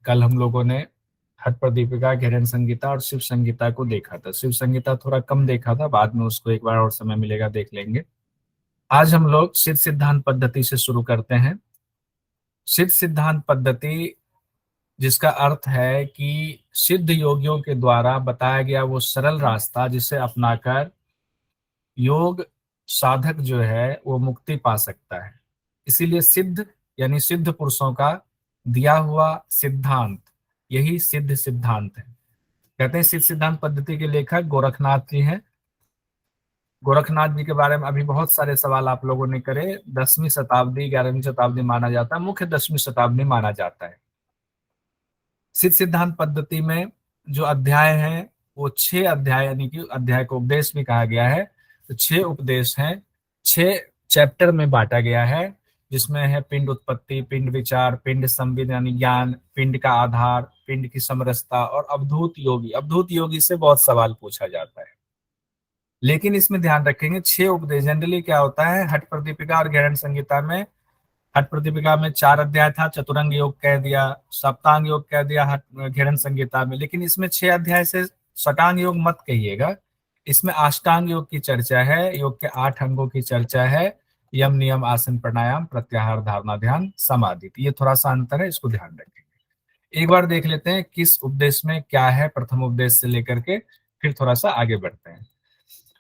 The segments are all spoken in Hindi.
कल हम लोगों ने हठ प्रदीपिका, घेरन संगीता और शिव संगीता को देखा था। शिव संगीता थोड़ा कम देखा था, बाद में उसको एक बार और समय मिलेगा देख लेंगे। आज हम लोग सिद्ध सिद्धांत पद्धति से शुरू करते हैं। सिद्ध सिद्धांत पद्धति, जिसका अर्थ है कि सिद्ध योगियों के द्वारा बताया गया वो सरल रास्ता जिसे अपनाकर योग साधक जो है वो मुक्ति पा सकता है। इसीलिए सिद्ध यानी सिद्ध पुरुषों का दिया हुआ सिद्धांत, यही सिद्ध सिद्धांत है। कहते हैं सिद्ध सिद्धांत पद्धति के लेखक गोरखनाथ जी हैं। गोरखनाथ जी के बारे में अभी बहुत सारे सवाल आप लोगों ने करे। 10वीं शताब्दी 11वीं शताब्दी माना जाता है, मुख्य 10वीं शताब्दी माना जाता है। सिद्ध सिद्धांत पद्धति में जो अध्याय हैं वो 6 अध्याय, यानी कि अध्याय को उपदेश भी कहा गया है। तो 6 उपदेश हैं, 6 चैप्टर में बांटा गया है, जिसमें है पिंड उत्पत्ति, पिंड विचार, पिंड संविद यानी ज्ञान, पिंड का आधार, पिंड की समरसता और अवधूत योगी। अवधूत योगी से बहुत सवाल पूछा जाता है, लेकिन इसमें ध्यान रखेंगे 6 उपदेश। जनरली क्या होता है, हठ प्रदीपिका और घेरन संगीता में, हठ प्रदीपिका में 4 अध्याय था, चतुरंग योग कह दिया, सप्तांग योग कह दिया हठ घेरन संगीता में। लेकिन इसमें 6 अध्याय से षटांग योग मत कहिएगा, इसमें अष्टांग योग की चर्चा है, योग के 8 अंगों की चर्चा है, यम नियम आसन प्राणायाम प्रत्याहार धारणा ध्यान समाधि। ये थोड़ा सा अंतर है, इसको ध्यान रखेंगे। एक बार देख लेते हैं किस उपदेश में क्या है, प्रथम उपदेश से लेकर के, फिर थोड़ा सा आगे बढ़ते हैं।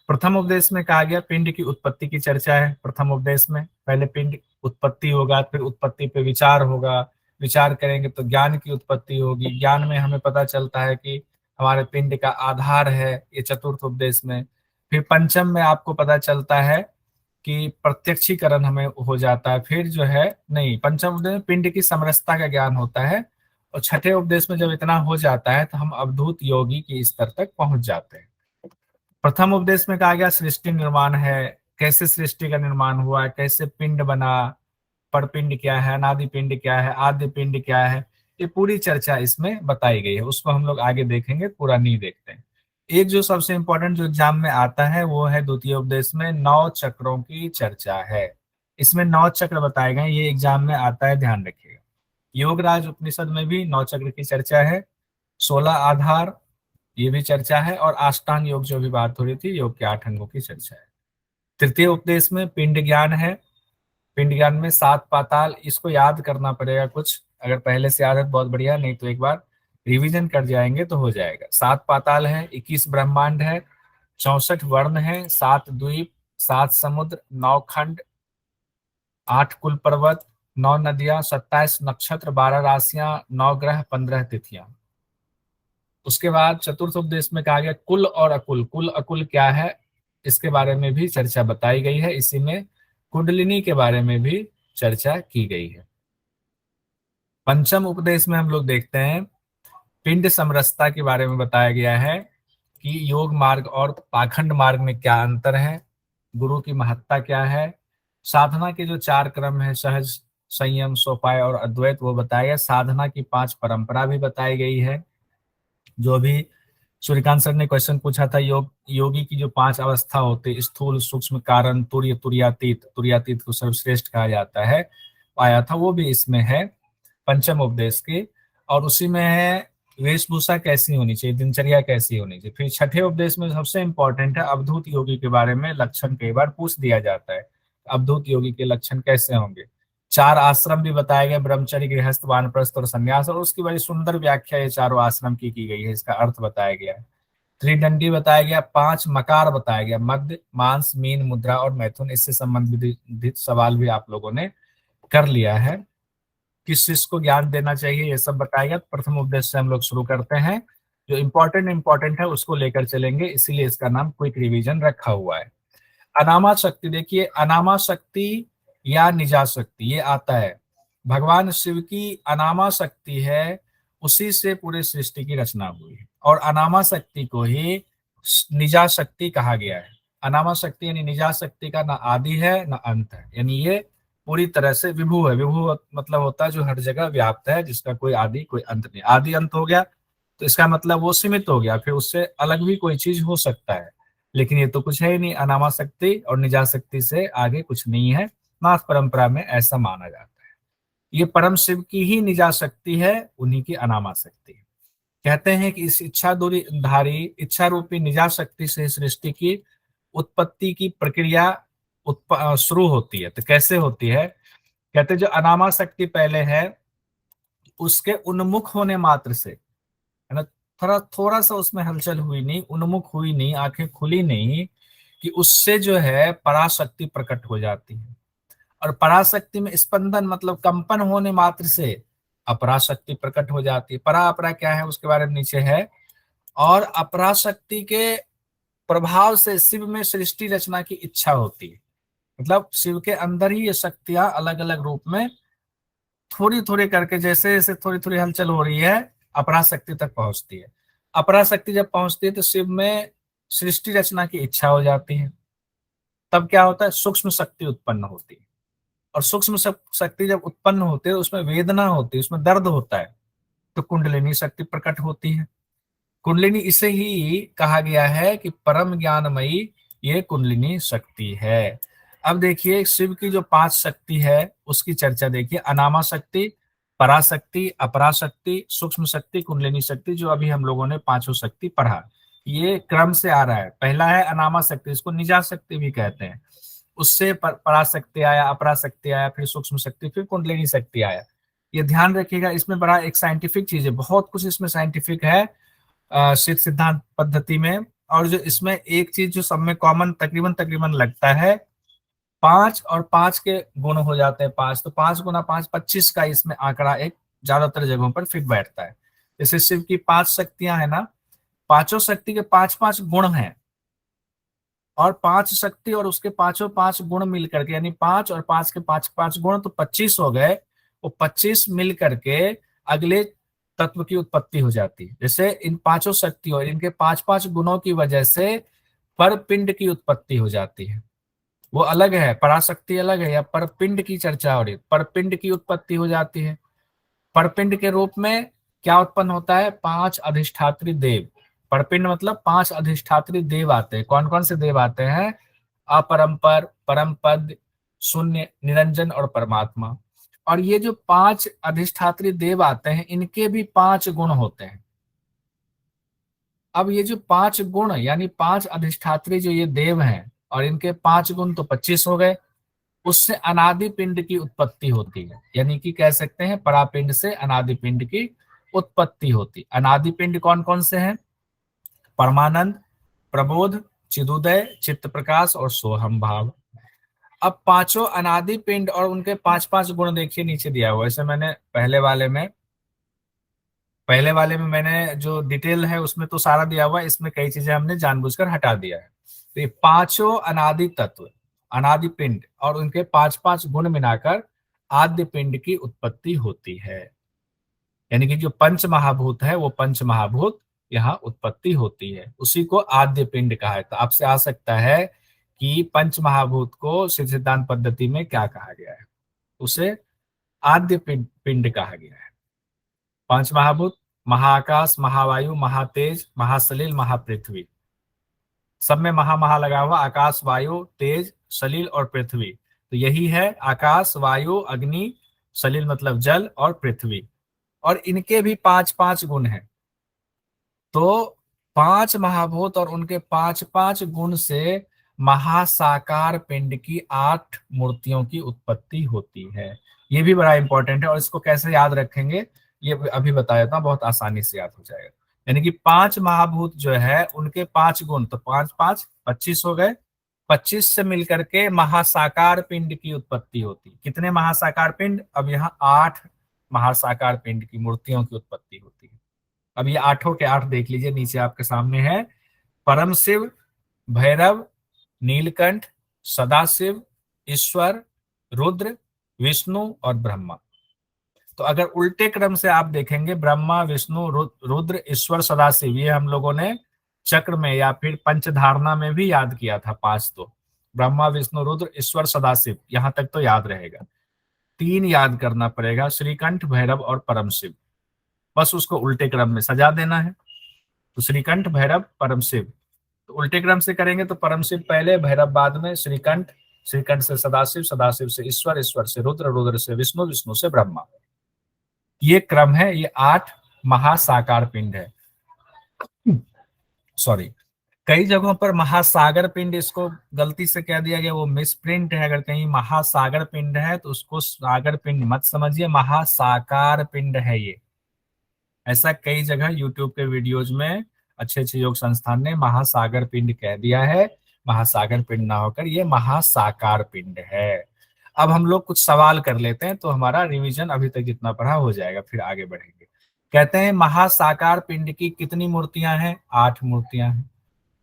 प्रथम उपदेश में कहा गया पिंड की उत्पत्ति की चर्चा है। प्रथम उपदेश में पहले पिंड उत्पत्ति होगा, फिर उत्पत्ति पे विचार होगा, विचार करेंगे तो ज्ञान की उत्पत्ति होगी। ज्ञान में हमें पता चलता है कि हमारे पिंड का आधार है, ये चतुर्थ उपदेश में। फिर पंचम में आपको पता चलता है कि प्रत्यक्षीकरण हमें हो जाता है। फिर जो है नहीं, पंचम उपदेश में पिंड की समरसता का ज्ञान होता है, और छठे उपदेश में जब इतना हो जाता है तो हम अवधूत योगी के स्तर तक पहुंच जाते हैं। प्रथम उपदेश में कहा गया सृष्टि निर्माण है, कैसे सृष्टि का निर्माण हुआ, कैसे पिंड बना, परपिंड क्या है, अनादि पिंड क्या है, आदि पिंड क्या है, ये पूरी चर्चा इसमें बताई गई है। उसको हम लोग आगे देखेंगे, पूरा नहीं देखते हैं। एक जो सबसे इंपॉर्टेंट जो एग्जाम में आता है वो है द्वितीय उपदेश में 9 चक्रों की चर्चा है। इसमें 9 चक्र बताए गए, ये एग्जाम में आता है, ध्यान रखिएगा। योगराज उपनिषद में भी 9 चक्र की चर्चा है, 16 आधार, ये भी चर्चा है, और अष्टांग योग जो भी बात हो रही थी, योग के 8 अंगों की चर्चा है। तृतीय उपदेश में पिंड ज्ञान है। पिंड ज्ञान में 7 पाताल, इसको याद करना पड़ेगा कुछ, अगर पहले से याद है तो बहुत बढ़िया, नहीं तो एक बार रिवीजन कर जाएंगे तो हो जाएगा। 7 पाताल है, 21 ब्रह्मांड है, 64 वर्ण है, 7 द्वीप, 7 समुद्र, 9 खंड, 8 कुल पर्वत, 9 नदियां, 27 नक्षत्र, 12 राशियां, 9 ग्रह, 15 तिथियां। उसके बाद चतुर्थ उपदेश में कहा गया कुल और अकुल। कुल अकुल क्या है, इसके बारे में भी चर्चा बताई गई है। इसी में कुंडलिनी के बारे में भी चर्चा की गई है। पंचम उपदेश में हम लोग देखते हैं पिंड समरसता के बारे में बताया गया है कि योग मार्ग और पाखंड मार्ग में क्या अंतर है, गुरु की महत्ता क्या है, साधना के जो 4 क्रम है, सहज, संयम, सोपाय और अद्वैत, वो बताया गया। साधना की 5 परंपरा भी बताई गई है। जो भी सूर्यकांत सर ने क्वेश्चन पूछा था, योगी की जो 5 अवस्था होती, स्थूल, सूक्ष्म, कारण, तुर्य, तुर्यातीत, तुर्यातीत को सर्वश्रेष्ठ कहा जाता है, आया था, वो भी इसमें है पंचम उपदेश के। और उसी में है वेशभूषा कैसी होनी चाहिए, दिनचर्या कैसी होनी चाहिए। फिर छठे उपदेश में सबसे इंपॉर्टेंट है अवधूत योगी के बारे में, लक्षण कई बार पूछ दिया जाता है, अवधूत योगी के लक्षण कैसे होंगे। 4 आश्रम भी बताए गए, ब्रह्मचर्य, गृहस्थ, वानप्रस्थ और संन्यास, और उसकी बड़ी सुंदर व्याख्या ये चारों आश्रम की गई है, इसका अर्थ बताया गया है। त्रिदंडी बताया गया, 5 मकार बताया गया, मध्य, मांस, मीन, मुद्रा और मैथुन। इससे संबंधित सवाल भी आप लोगों ने कर लिया है। किस चीज को ज्ञान देना चाहिए, ये सब बताएगा। प्रथम उपदेश से हम लोग शुरू करते हैं, जो इंपॉर्टेंट है उसको लेकर चलेंगे, इसीलिए इसका नाम क्विक रिवीजन रखा हुआ है। अनामा शक्ति, देखिए अनामा शक्ति या निजा शक्ति, ये आता है, भगवान शिव की अनामा शक्ति है, उसी से पूरे सृष्टि की रचना हुई है, और अनामा शक्ति को ही निजा शक्ति कहा गया है। अनामा शक्ति यानी निजा शक्ति का ना आदि है ना अंत है, यानी ये पूरी तरह से विभू है। विभू मतलब होता है जो हर जगह व्याप्त है, जिसका कोई आदि कोई अंत नहीं। आदि अंत हो गया तो इसका मतलब वो सीमित हो गया, फिर उससे अलग भी कोई चीज हो सकता है, लेकिन ये तो कुछ है ही नहीं। अनामा शक्ति और निजा शक्ति से आगे कुछ नहीं है, नाथ परंपरा में ऐसा माना जाता है। ये परम शिव की ही निजा शक्ति है, उन्हीं की अनामा शक्ति है। कहते हैं कि इस इच्छा दूरी धारी इच्छा रूपी निजा शक्ति से सृष्टि की उत्पत्ति की प्रक्रिया शुरू होती है। तो कैसे होती है? कहते हैं जो अनामा शक्ति पहले है, उसके उन्मुख होने मात्र से, है ना, थोड़ा थोड़ा सा उसमें हलचल हुई नहीं, उन्मुख हुई नहीं, आंखें खुली नहीं, कि उससे जो है पराशक्ति प्रकट हो जाती है। और पराशक्ति में स्पंदन मतलब कंपन होने मात्र से अपराशक्ति प्रकट हो जाती है। परा अपरा क्या है उसके बारे में नीचे है। और अपराशक्ति के प्रभाव से शिव में सृष्टि रचना की इच्छा होती है। मतलब शिव के अंदर ही ये शक्तियां अलग अलग रूप में थोड़ी थोड़ी करके, जैसे जैसे थोड़ी थोड़ी हलचल हो रही है, अपराशक्ति तक पहुंचती है। अपराशक्ति जब पहुंचती है तो शिव में सृष्टि रचना की इच्छा हो जाती है। तब क्या होता है? सूक्ष्म शक्ति उत्पन्न होती है। और सूक्ष्म शक्ति जब उत्पन्न होती है, उसमें वेदना होती है, उसमें दर्द होता है, तो कुंडलिनी शक्ति प्रकट होती है। कुंडलिनी इसे ही कहा गया है कि परम ज्ञानमयी ये कुंडलिनी शक्ति है। अब देखिए शिव की जो 5 शक्ति है उसकी चर्चा देखिए। अनामा शक्ति, पराशक्ति, अपराशक्ति, सूक्ष्म शक्ति, कुंडलिनी शक्ति, जो अभी हम लोगों ने पांचों शक्ति पढ़ा, ये क्रम से आ रहा है। पहला है अनामा शक्ति, इसको निजा शक्ति भी कहते हैं। उससे पराशक्ति आया, अपराशक्ति आया, फिर सूक्ष्म शक्ति, फिर कुंडलिनी शक्ति आया। ये ध्यान रखिएगा, इसमें बड़ा एक साइंटिफिक चीज है, बहुत कुछ इसमें साइंटिफिक है शिव सिद्धांत पद्धति में। और जो इसमें एक चीज जो सब में कॉमन तकरीबन तकरीबन लगता है, 5 और 5 के गुण हो जाते हैं 5, तो 5 गुना 5 25 का इसमें आंकड़ा एक ज्यादातर जगहों पर फिट बैठता है। जैसे शिव की 5 शक्तियां है ना, पांचों शक्ति के 5-5 गुण हैं, और 5 शक्ति और उसके पांचों 5 गुण मिल करके, यानी 5 और 5 के 5-5 गुण तो 25 हो गए। वो 25 मिल करके अगले तत्व की उत्पत्ति हो जाती है। जैसे इन पांचों शक्तियों और इनके 5-5 गुणों की वजह से पर पिंड की उत्पत्ति हो जाती है। वो अलग है, पराशक्ति अलग है, या परपिंड की चर्चा हो रही है, परपिंड की उत्पत्ति हो जाती है। परपिंड के रूप में क्या उत्पन्न होता है? 5 अधिष्ठात्री देव। परपिंड मतलब 5 अधिष्ठात्री देव आते हैं। कौन कौन से देव आते हैं? अपरंपर, परम पद, शून्य, निरंजन और परमात्मा। और ये जो 5 अधिष्ठात्री देव आते हैं, इनके भी 5 गुण होते हैं। अब ये जो 5 गुण यानी 5 अधिष्ठात्री जो ये देव हैं, और इनके 5 गुण तो 25 हो गए, उससे अनादि पिंड की उत्पत्ति होती है। यानी कि कह सकते हैं परापिंड से अनादि पिंड की उत्पत्ति होती। अनादि पिंड कौन कौन से हैं? परमानंद, प्रबोध, चिदुदय, चित्त प्रकाश और सोहम भाव। अब पांचों अनादि पिंड और उनके 5-5 गुण देखिए नीचे दिया हुआ है। ऐसे मैंने पहले वाले में मैंने जो डिटेल है उसमें तो सारा दिया हुआ है, इसमें कई चीजें हमने जानबूझकर हटा दिया है। तो ये पांचों अनादि तत्व, अनादि पिंड और उनके 5-5 गुण मिलाकर आद्य पिंड की उत्पत्ति होती है। यानी कि जो पंच महाभूत है वो पंच महाभूत यहाँ उत्पत्ति होती है, उसी को आद्य पिंड कहा है। तो आपसे आ सकता है कि पंच महाभूत को शिव सिद्धांत पद्धति में क्या कहा गया है? उसे आद्य पिंड कहा गया है। पांच महाभूत, महाआकाश, महावायु, महातेज, महासलिल, महापृथ्वी। सब में महा लगा हुआ, आकाश, वायु, तेज, सलिल और पृथ्वी। तो यही है आकाश, वायु, अग्नि, सलिल मतलब जल और पृथ्वी। और इनके भी 5-5 गुण हैं। तो 5 महाभूत और उनके 5-5 गुण से महासाकार पिंड की 8 मूर्तियों की उत्पत्ति होती है। ये भी बड़ा इंपॉर्टेंट है, और इसको कैसे याद रखेंगे ये अभी बता देता हूं, बहुत आसानी से याद हो जाएगा। यानी कि 5 महाभूत जो है उनके 5 गुण, तो 5-5 25 हो गए। 25 से मिलकर के महासाकार पिंड की उत्पत्ति होती। कितने महासाकार पिंड? अब यहाँ 8 महासाकार पिंड की मूर्तियों की उत्पत्ति होती है। अब ये 8 के 8 देख लीजिए, नीचे आपके सामने है। परम शिव, भैरव, नीलकंठ, सदाशिव, ईश्वर, रुद्र, विष्णु और ब्रह्मा। तो अगर उल्टे क्रम से आप देखेंगे, ब्रह्मा, विष्णु, रुद्र, ईश्वर, सदाशिव, ये हम लोगों ने चक्र में या फिर पंचधारणा में भी याद किया था 5। तो ब्रह्मा, विष्णु, रुद्र, ईश्वर, सदाशिव, यहां तक तो याद रहेगा। 3 याद करना पड़ेगा, श्रीकंठ, भैरव और परम शिव। बस उसको उल्टे क्रम में सजा देना है। तो श्रीकंठ, भैरव, परम शिव। तो उल्टे क्रम से करेंगे तो परम शिव पहले, भैरव बाद में, श्रीकंठ श्रीकंठ से सदाशिव, सदाशिव से ईश्वर, ईश्वर से रुद्र, रुद्र से विष्णु, विष्णु से ब्रह्मा। ये क्रम है, ये 8 महासाकार पिंड है। सॉरी, कई जगहों पर महासागर पिंड इसको गलती से कह दिया गया, वो मिसप्रिंट है। अगर कहीं महासागर पिंड है तो उसको सागर पिंड मत समझिए, महासाकार पिंड है ये। ऐसा कई जगह यूट्यूब के वीडियोज में अच्छे अच्छे योग संस्थान ने महासागर पिंड कह दिया है। महासागर पिंड ना होकर ये महासाकार पिंड है। अब हम लोग कुछ सवाल कर लेते हैं तो हमारा रिवीजन अभी तक जितना पढ़ा हो जाएगा, फिर आगे बढ़ेंगे। कहते हैं महासाकार पिंड की कितनी मूर्तियां हैं? 8 मूर्तियां हैं।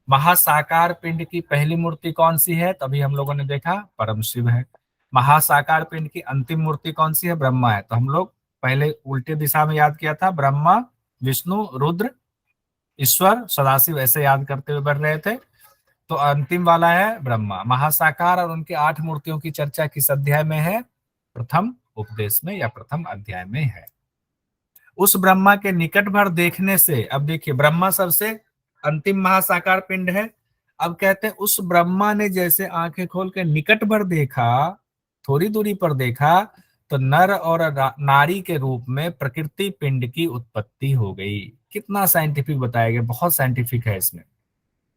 महासाकार पिंड की पहली मूर्ति कौन सी है? तभी हम लोगों ने देखा परम शिव है। महासाकार पिंड की अंतिम मूर्ति कौन सी है? ब्रह्मा है। तो हम लोग पहले उल्टे दिशा में याद किया था, ब्रह्मा, विष्णु, रुद्र, ईश्वर, सदाशिव, ऐसे याद करते हुए बढ़ रहे थे। तो अंतिम वाला है ब्रह्मा। महासाकार और उनके 8 मूर्तियों की चर्चा किस अध्याय में है? प्रथम उपदेश में या प्रथम अध्याय में है। उस ब्रह्मा के निकट भर देखने से, अब देखिए ब्रह्मा सबसे अंतिम महासाकार पिंड है। अब कहते हैं उस ब्रह्मा ने जैसे आंखें खोल के निकट भर देखा, थोड़ी दूरी पर देखा, तो नर और नारी के रूप में प्रकृति पिंड की उत्पत्ति हो गई। कितना साइंटिफिक बताया गया, बहुत साइंटिफिक है इसमें,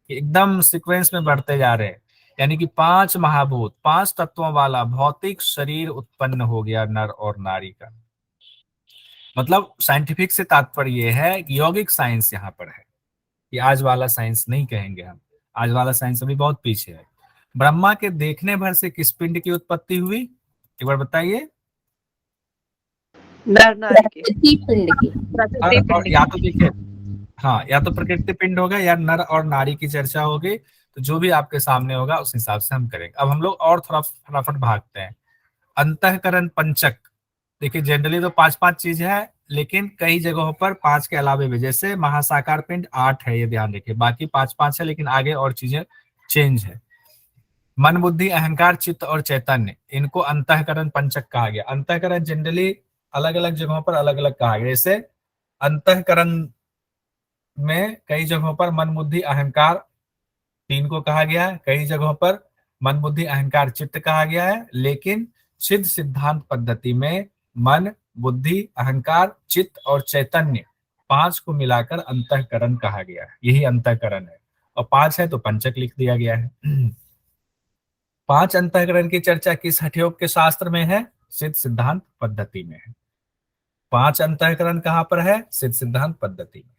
एकदम सीक्वेंस में बढ़ते जा रहे हैं। यानी कि 5 महाभूत, 5 तत्वों वाला भौतिक शरीर उत्पन्न हो गया नर और नारी का। मतलब साइंटिफिक से तात्पर्य यह है कि यौगिक साइंस यहाँ पर है, कि आज वाला साइंस नहीं कहेंगे हम, आज वाला साइंस अभी बहुत पीछे है। ब्रह्मा के देखने भर से किस पिंड की उत्पत्ति हुई? एक बार बताइए। नर नारी की, या तो देखिए, हाँ, या तो प्रकृति पिंड होगा या नर और नारी की चर्चा होगी। तो जो भी आपके सामने होगा उस हिसाब से हम करेंगे। अब हम लोग और थोड़ा फटाफट भागते हैं। अंतःकरण पंचक, देखिए जनरली तो 5-5 चीज है, लेकिन कई जगहों पर 5 के अलावे भी, जैसे महासाकार पिंड 8 है, ये ध्यान रखिए, बाकी 5-5 है, लेकिन आगे और चीजें चेंज है। मन, बुद्धि, अहंकार, चित्त और चैतन्य, इनको अंतःकरण पंचक कहा गया। अंतःकरण जनरली अलग अलग जगहों पर अलग अलग कहा गया। जैसे अंतःकरण में कई जगहों पर मन, बुद्धि, अहंकार 3 को कहा गया है, कई जगहों पर मन, बुद्धि, अहंकार, चित्त कहा गया है। लेकिन सिद्ध सिद्धांत पद्धति में मन, बुद्धि, अहंकार, चित्त और चैतन्य 5 को मिलाकर अंतःकरण कहा गया है। यही अंतःकरण है, और 5 है तो पंचक लिख दिया गया है। 5 अंतःकरण की चर्चा किस हठयोग के शास्त्र में है? सिद्ध सिद्धांत पद्धति में है। 5 अंतःकरण कहां पर है? सिद्ध सिद्धांत पद्धति में।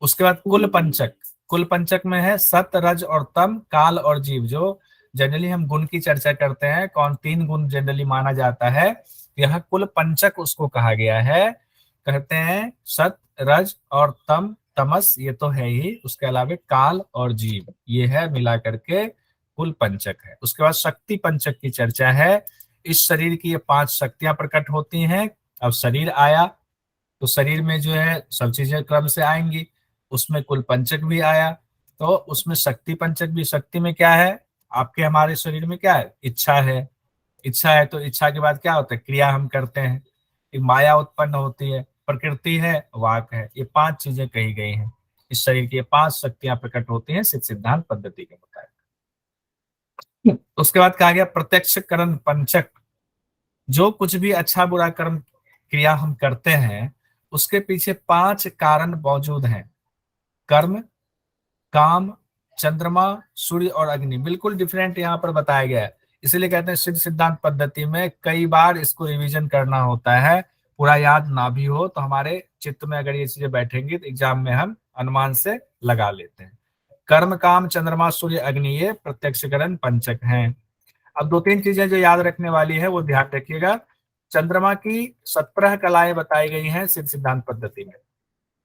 उसके बाद कुल पंचक, कुल पंचक में है सत, रज और तम, काल और जीव। जो जनरली हम गुण की चर्चा करते हैं, कौन 3 गुण जनरली माना जाता है, यह कुल पंचक उसको कहा गया है। कहते हैं सत, रज और तम, तमस ये तो है ही, उसके अलावा काल और जीव, ये है मिला करके कुल पंचक है। उसके बाद शक्ति पंचक की चर्चा है। इस शरीर की ये 5 शक्तियां प्रकट होती हैं। अब शरीर आया तो शरीर में जो है सब चीजें क्रम से आएंगी, उसमें कुल पंचक भी आया, तो उसमें शक्ति पंचक भी। शक्ति में क्या है? आपके हमारे शरीर में क्या है? इच्छा है। इच्छा है तो इच्छा के बाद क्या होता है? क्रिया हम करते हैं, एक माया उत्पन्न होती है, प्रकृति है, वाक है। ये 5 चीजें कही गई हैं। इस शरीर की 5 शक्तियां प्रकट होती हैं सिद्ध सिद्धांत पद्धति के मुताबिक। उसके बाद कहा गया प्रत्यक्ष करण पंचक। जो कुछ भी अच्छा बुरा कर्म क्रिया हम करते हैं, उसके पीछे 5 कारण मौजूद हैं। कर्म, काम, चंद्रमा, सूर्य और अग्नि, बिल्कुल डिफरेंट यहाँ पर बताया गया है। इसीलिए कहते हैं सिद्ध सिद्धांत पद्धति में कई बार इसको रिवीजन करना होता है। पूरा याद ना भी हो तो हमारे चित्त में अगर ये चीजें बैठेंगी तो एग्जाम में हम अनुमान से लगा लेते हैं। कर्म, काम, चंद्रमा, सूर्य, अग्नि, ये प्रत्यक्षकरण पंचक हैं। अब 2-3 चीजें जो याद रखने वाली है वो ध्यान रखिएगा। चंद्रमा की 17 कलाएं बताई गई हैं सिद्ध सिद्धांत पद्धति में,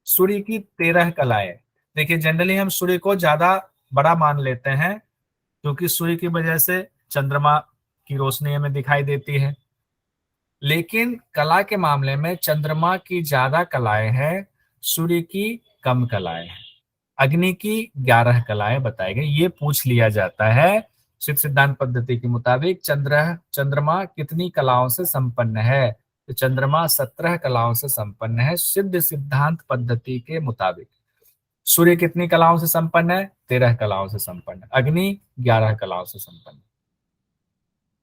सूर्य की 13 कलाएं। देखिए जनरली हम सूर्य को ज्यादा बड़ा मान लेते हैं, क्योंकि सूर्य की वजह से चंद्रमा की रोशनी हमें दिखाई देती है। लेकिन कला के मामले में चंद्रमा की ज्यादा कलाएं हैं, सूर्य की कम कलाएं हैं। अग्नि की 11 कलाएं बताई गई। ये पूछ लिया जाता है सिद्ध सिद्धांत पद्धति के मुताबिक, चंद्रमा कितनी कलाओं से संपन्न है? तो चंद्रमा 17 कलाओं से संपन्न है सिद्ध सिद्धांत पद्धति के मुताबिक। सूर्य कितनी कलाओं से संपन्न है? 13 कलाओं से संपन्न। अग्नि 11 कलाओं से संपन्न।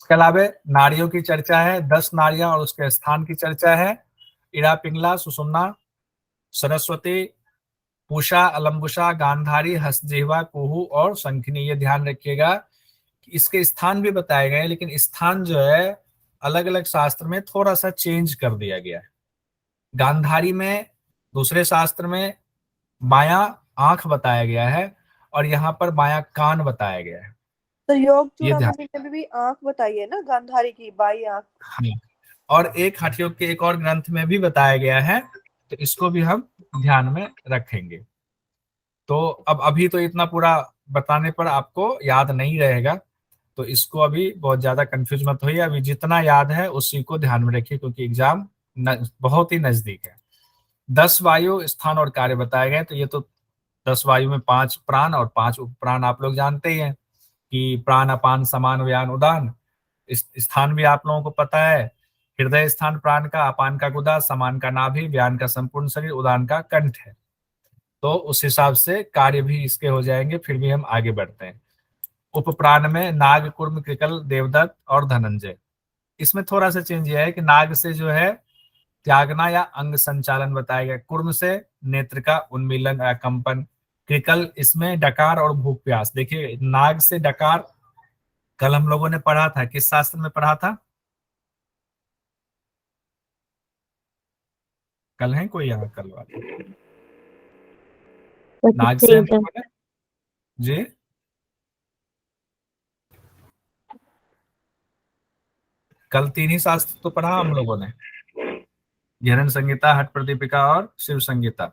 इसके अलावा नाड़ियों की चर्चा है, 10 नाड़ियां और उसके स्थान की चर्चा है। इड़ा, पिंगला, सुषुम्ना, सरस्वती, पूषा, अलम्बुसा, गांधारी, हस्तजिह्वा, कुहू और शंखिनी। ये ध्यान रखिएगा कि इसके स्थान भी बताए गए हैं, लेकिन स्थान जो है अलग अलग शास्त्र में थोड़ा सा चेंज कर दिया गया है। गांधारी में, दूसरे शास्त्र में बायां आंख बताया गया है और यहाँ पर बायां कान बताया गया है। तो योग ये ध्यान। चूड़ामणि में भी आंख बताई है ना, गांधारी की बाई आंख। हाँ, और एक हठयोग के एक और ग्रंथ में भी बताया गया है, तो इसको भी हम ध्यान में रखेंगे। तो अब अभी तो इतना पूरा बताने पर आपको याद नहीं रहेगा, तो इसको अभी बहुत ज्यादा कंफ्यूज मत होइए। अभी जितना याद है उसी को ध्यान में रखिए, क्योंकि एग्जाम बहुत ही नजदीक है। 10 वायु, स्थान और कार्य बताए गए। तो ये तो 10 वायु में 5 प्राण और 5 उपप्राण आप लोग जानते ही हैं कि प्राण, अपान, समान, व्यान, उदान। इस स्थान भी आप लोगों को पता है, हृदय स्थान प्राण का, अपान का गुदा, समान का नाभि, व्यान का संपूर्ण शरीर, उदान का कंठ है। तो उस हिसाब से कार्य भी इसके हो जाएंगे। फिर भी हम आगे बढ़ते हैं। उपप्राण में नाग, कुर्म, कृकल, देवदत्त और धनंजय। इसमें थोड़ा सा चेंज यह है कि नाग से जो है त्यागना या अंग संचालन बताया गया, कुर्म से नेत्र का उन्मीलन या कंपन, कृकल इसमें डकार और भूख प्यास। देखिए नाग से डकार कल हम लोगों ने पढ़ा था, किस शास्त्र में पढ़ा था? कल है कोई यहाँ कल वाले? नाग से हम लोगों ने, जी कल 3 ही शास्त्र तो पढ़ा हम लोगों ने, हिरण संहिता, हट प्रदीपिका और शिव संहिता।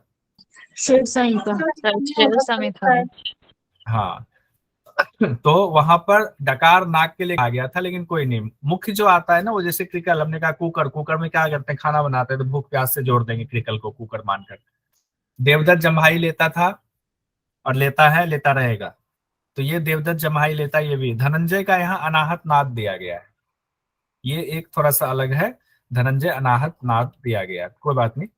शिव संहिता, शिव संहिता। हाँ, तो वहां पर डकार नाग के लिए आ गया था, लेकिन कोई नहीं। मुख्य जो आता है ना, वो जैसे क्रिकल, हमने कहा कुकर, कुकर में क्या करते हैं, खाना बनाते हैं, तो भूख प्यास से जोड़ देंगे क्रिकल को कुकर मानकर। देवदत्त जम्हाई लेता था और लेता है, लेता रहेगा। तो ये देवदत्त जम्हाई लेता, ये भी। धनंजय का यहाँ अनाहत नाद दिया गया है, ये एक थोड़ा सा अलग है। धनंजय अनाहत नाद दिया गया, कोई बात नहीं।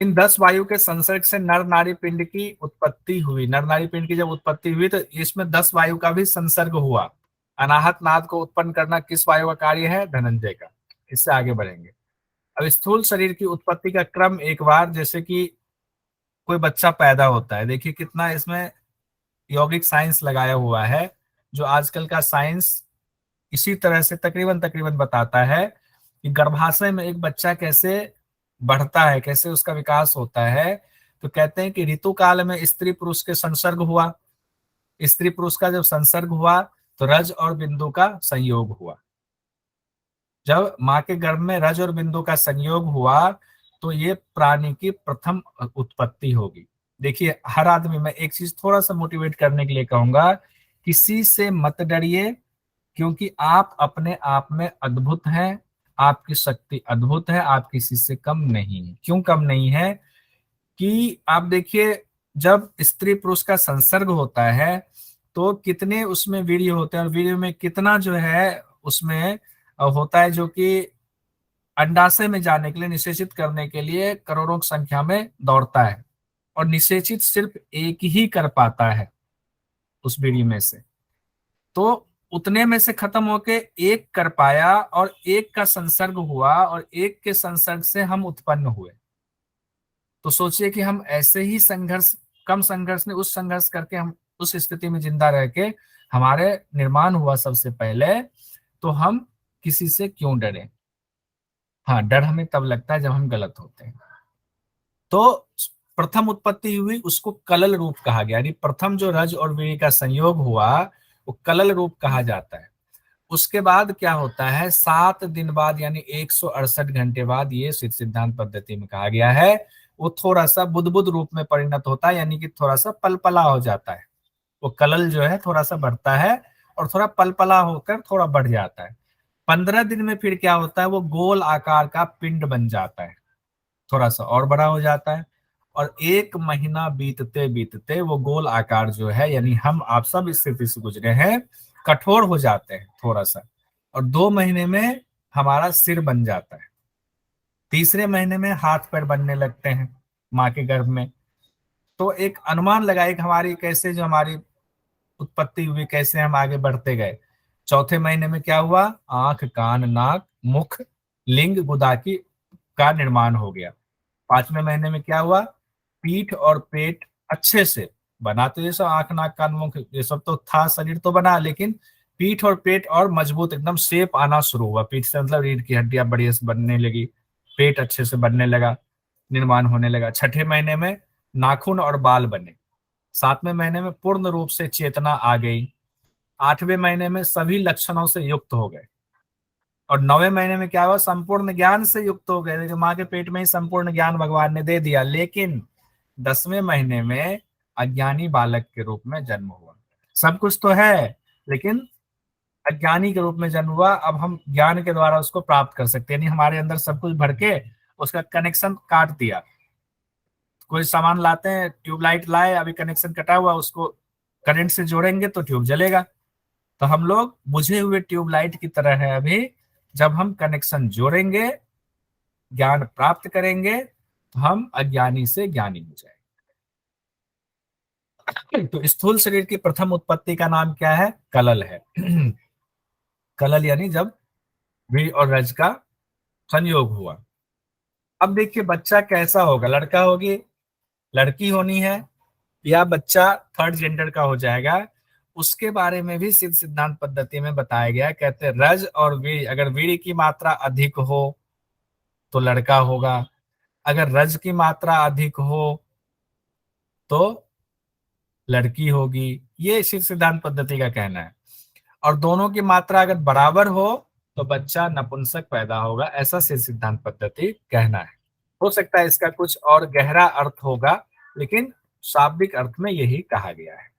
इन 10 वायु के संसर्ग से नर नारी पिंड की उत्पत्ति हुई। नर नारी पिंड की जब उत्पत्ति हुई तो इसमें 10 वायु का भी संसर्ग हुआ। अनाहत नाद को उत्पन्न करना किस वायु का कार्य है? धनंजय का। इससे आगे बढ़ेंगे। अब स्थूल शरीर की उत्पत्ति का क्रम, एक बार जैसे कि कोई बच्चा पैदा होता है, देखिए कितना इसमें यौगिक साइंस लगाया हुआ है। जो आजकल का साइंस इसी तरह से तकरीबन तकरीबन बताता है कि गर्भाशय में एक बच्चा कैसे बढ़ता है, कैसे उसका विकास होता है। तो कहते हैं कि ऋतु काल में स्त्री पुरुष के संसर्ग हुआ, स्त्री पुरुष का जब संसर्ग हुआ तो रज और बिंदु का संयोग हुआ। जब माँ के गर्भ में रज और बिंदु का संयोग हुआ तो ये प्राणी की प्रथम उत्पत्ति होगी। देखिए हर आदमी, मैं एक चीज थोड़ा सा मोटिवेट करने के लिए कहूंगा, किसी से मत डरिए, क्योंकि आप अपने आप में अद्भुत हैं। आपकी शक्ति अद्भुत है, आप किसी से कम नहीं है। क्यों कम नहीं है? कि आप देखिए जब स्त्री पुरुष का संसर्ग होता है तो कितने उसमें वीर्य होते हैं, और वीर्य में कितना जो है उसमें होता है, जो कि अंडाशय में जाने के लिए, निषेचित करने के लिए करोड़ों की संख्या में दौड़ता है, और निषेचित सिर्फ एक ही कर पाता है उस वीर्य में से। तो उतने में से खत्म होके एक कर पाया, और एक का संसर्ग हुआ, और एक के संसर्ग से हम उत्पन्न हुए। तो सोचिए कि हम ऐसे ही संघर्ष, कम संघर्ष ने उस संघर्ष करके हम उस स्थिति में जिंदा रह के हमारे निर्माण हुआ सबसे पहले, तो हम किसी से क्यों डरें? हाँ, डर हमें तब लगता है जब हम गलत होते हैं। तो प्रथम उत्पत्ति हुई, उसको कलल रूप कहा गया, यानी प्रथम जो रज और वीर्य का संयोग हुआ वो कलल रूप कहा जाता है। उसके बाद क्या होता है, 7 दिन बाद यानी 168 घंटे बाद, ये सिद्धांत पद्धति में कहा गया है, वो थोड़ा सा बुदबुद रूप में परिणत होता है, यानी कि थोड़ा सा पलपला हो जाता है। वो कलल जो है थोड़ा सा बढ़ता है और थोड़ा पलपला होकर थोड़ा बढ़ जाता है। 15 दिन में फिर क्या होता है, वो गोल आकार का पिंड बन जाता है, थोड़ा सा और बड़ा हो जाता है। और 1 महीना बीतते बीतते वो गोल आकार जो है, यानी हम आप सब इस स्थिति से गुजरे हैं, कठोर हो जाते हैं थोड़ा सा। और 2 महीने में हमारा सिर बन जाता है। तीसरे महीने में हाथ पैर बनने लगते हैं माँ के गर्भ में। तो एक अनुमान लगाए कि हमारी कैसे जो हमारी उत्पत्ति हुई, कैसे हम आगे बढ़ते गए। चौथे महीने में क्या हुआ, आंख, कान, नाक, मुख, लिंग, गुदा की का निर्माण हो गया। 5वें महीने में क्या हुआ, पीठ और पेट अच्छे से बना। तो ये सब आंख, नाक, कान, मुख ये सब तो था, शरीर तो बना, लेकिन पीठ और पेट और मजबूत एकदम शेप आना शुरू हुआ। पीठ से मतलब रीढ़ की हड्डियां बढ़िया से बनने लगी, पेट अच्छे से बनने लगा, निर्माण होने लगा। 6ठे महीने में नाखून और बाल बने। 7वें महीने में पूर्ण रूप से चेतना आ गई। 8वें महीने में सभी लक्षणों से युक्त हो गए। और 9वें महीने में क्या हुआ, संपूर्ण ज्ञान से युक्त हो गए। देखिए माँ के पेट में ही संपूर्ण ज्ञान भगवान ने दे दिया। लेकिन 10वें महीने में अज्ञानी बालक के रूप में जन्म हुआ। सब कुछ तो है, लेकिन अज्ञानी के रूप में जन्म हुआ। अब हम ज्ञान के द्वारा उसको प्राप्त कर सकते हैं, यानी हमारे अंदर सब कुछ भर के उसका कनेक्शन काट दिया। कोई सामान लाते हैं, ट्यूबलाइट लाए, अभी कनेक्शन कटा हुआ, उसको करंट से जोड़ेंगे तो ट्यूब जलेगा। तो हम लोग बुझे हुए ट्यूबलाइट की तरह है अभी। जब हम कनेक्शन जोड़ेंगे, ज्ञान प्राप्त करेंगे, तो हम अज्ञानी से ज्ञानी हो जाएंगे। तो स्थूल शरीर की प्रथम उत्पत्ति का नाम क्या है, कलल है। कलल यानी जब वीर्य और रज का संयोग हुआ। अब देखिए बच्चा कैसा होगा, लड़का होगी, लड़की होनी है, या बच्चा थर्ड जेंडर का हो जाएगा, उसके बारे में भी सिद्ध सिद्धांत पद्धति में बताया गया है। कहते हैं रज और वीर्य, अगर वीर्य की मात्रा अधिक हो तो लड़का होगा, अगर रज की मात्रा अधिक हो तो लड़की होगी। ये सिद्ध सिद्धांत पद्धति का कहना है। और दोनों की मात्रा अगर बराबर हो तो बच्चा नपुंसक पैदा होगा, ऐसा सिद्ध सिद्धांत पद्धति कहना है। हो सकता है इसका कुछ और गहरा अर्थ होगा, लेकिन शाब्दिक अर्थ में यही कहा गया है।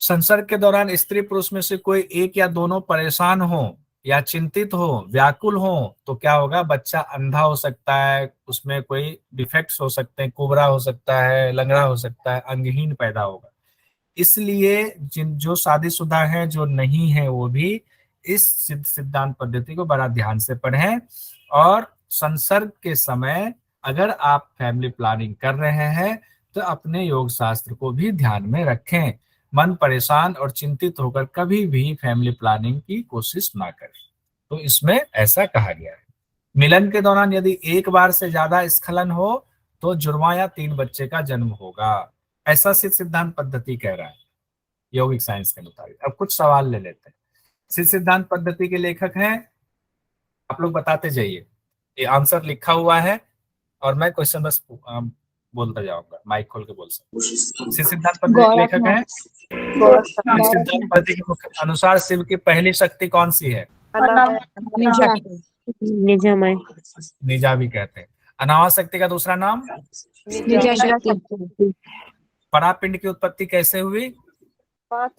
संसर्ग के दौरान स्त्री पुरुष में से कोई एक या दोनों परेशान हो या चिंतित हो, व्याकुल हो, तो क्या होगा, बच्चा अंधा हो सकता है, उसमें कोई डिफेक्ट्स हो सकते हैं, कुबरा हो सकता है, लंगड़ा हो सकता है, अंगहीन पैदा होगा। इसलिए जिन जो शादीशुदा हैं, जो नहीं है, वो भी इस सिद्धांत पद्धति को बड़ा ध्यान से पढ़ें। और संसर्ग के समय अगर आप फैमिली प्लानिंग कर रहे हैं तो अपने योग शास्त्र को भी ध्यान में रखें। मन परेशान और चिंतित होकर कभी भी फैमिली प्लानिंग की कोशिश ना करें। तो इसमें ऐसा कहा गया है। मिलन के दौरान यदि एक बार से ज्यादा स्खलन हो तो जुड़वा या 3 बच्चे का जन्म होगा, ऐसा सिद्ध सिद्धांत पद्धति कह रहा है यौगिक साइंस के मुताबिक। अब कुछ सवाल ले लेते हैं। सिद्ध सिद्धांत पद्धति के लेखक हैं, आप लोग बताते जाइए, ये आंसर लिखा हुआ है और मैं क्वेश्चन बस बोलता जाऊंगा, माइक खोल के बोल सकते। सिद्ध सिद्धांत पद्धति के लेखक हैं, सिद्ध सिद्धांत पद्धति के अनुसार शिव की पहली शक्ति कौन सी है, निजा भी कहते हैं। अनावा शक्ति का दूसरा नाम, परापिंड की उत्पत्ति कैसे हुई, 5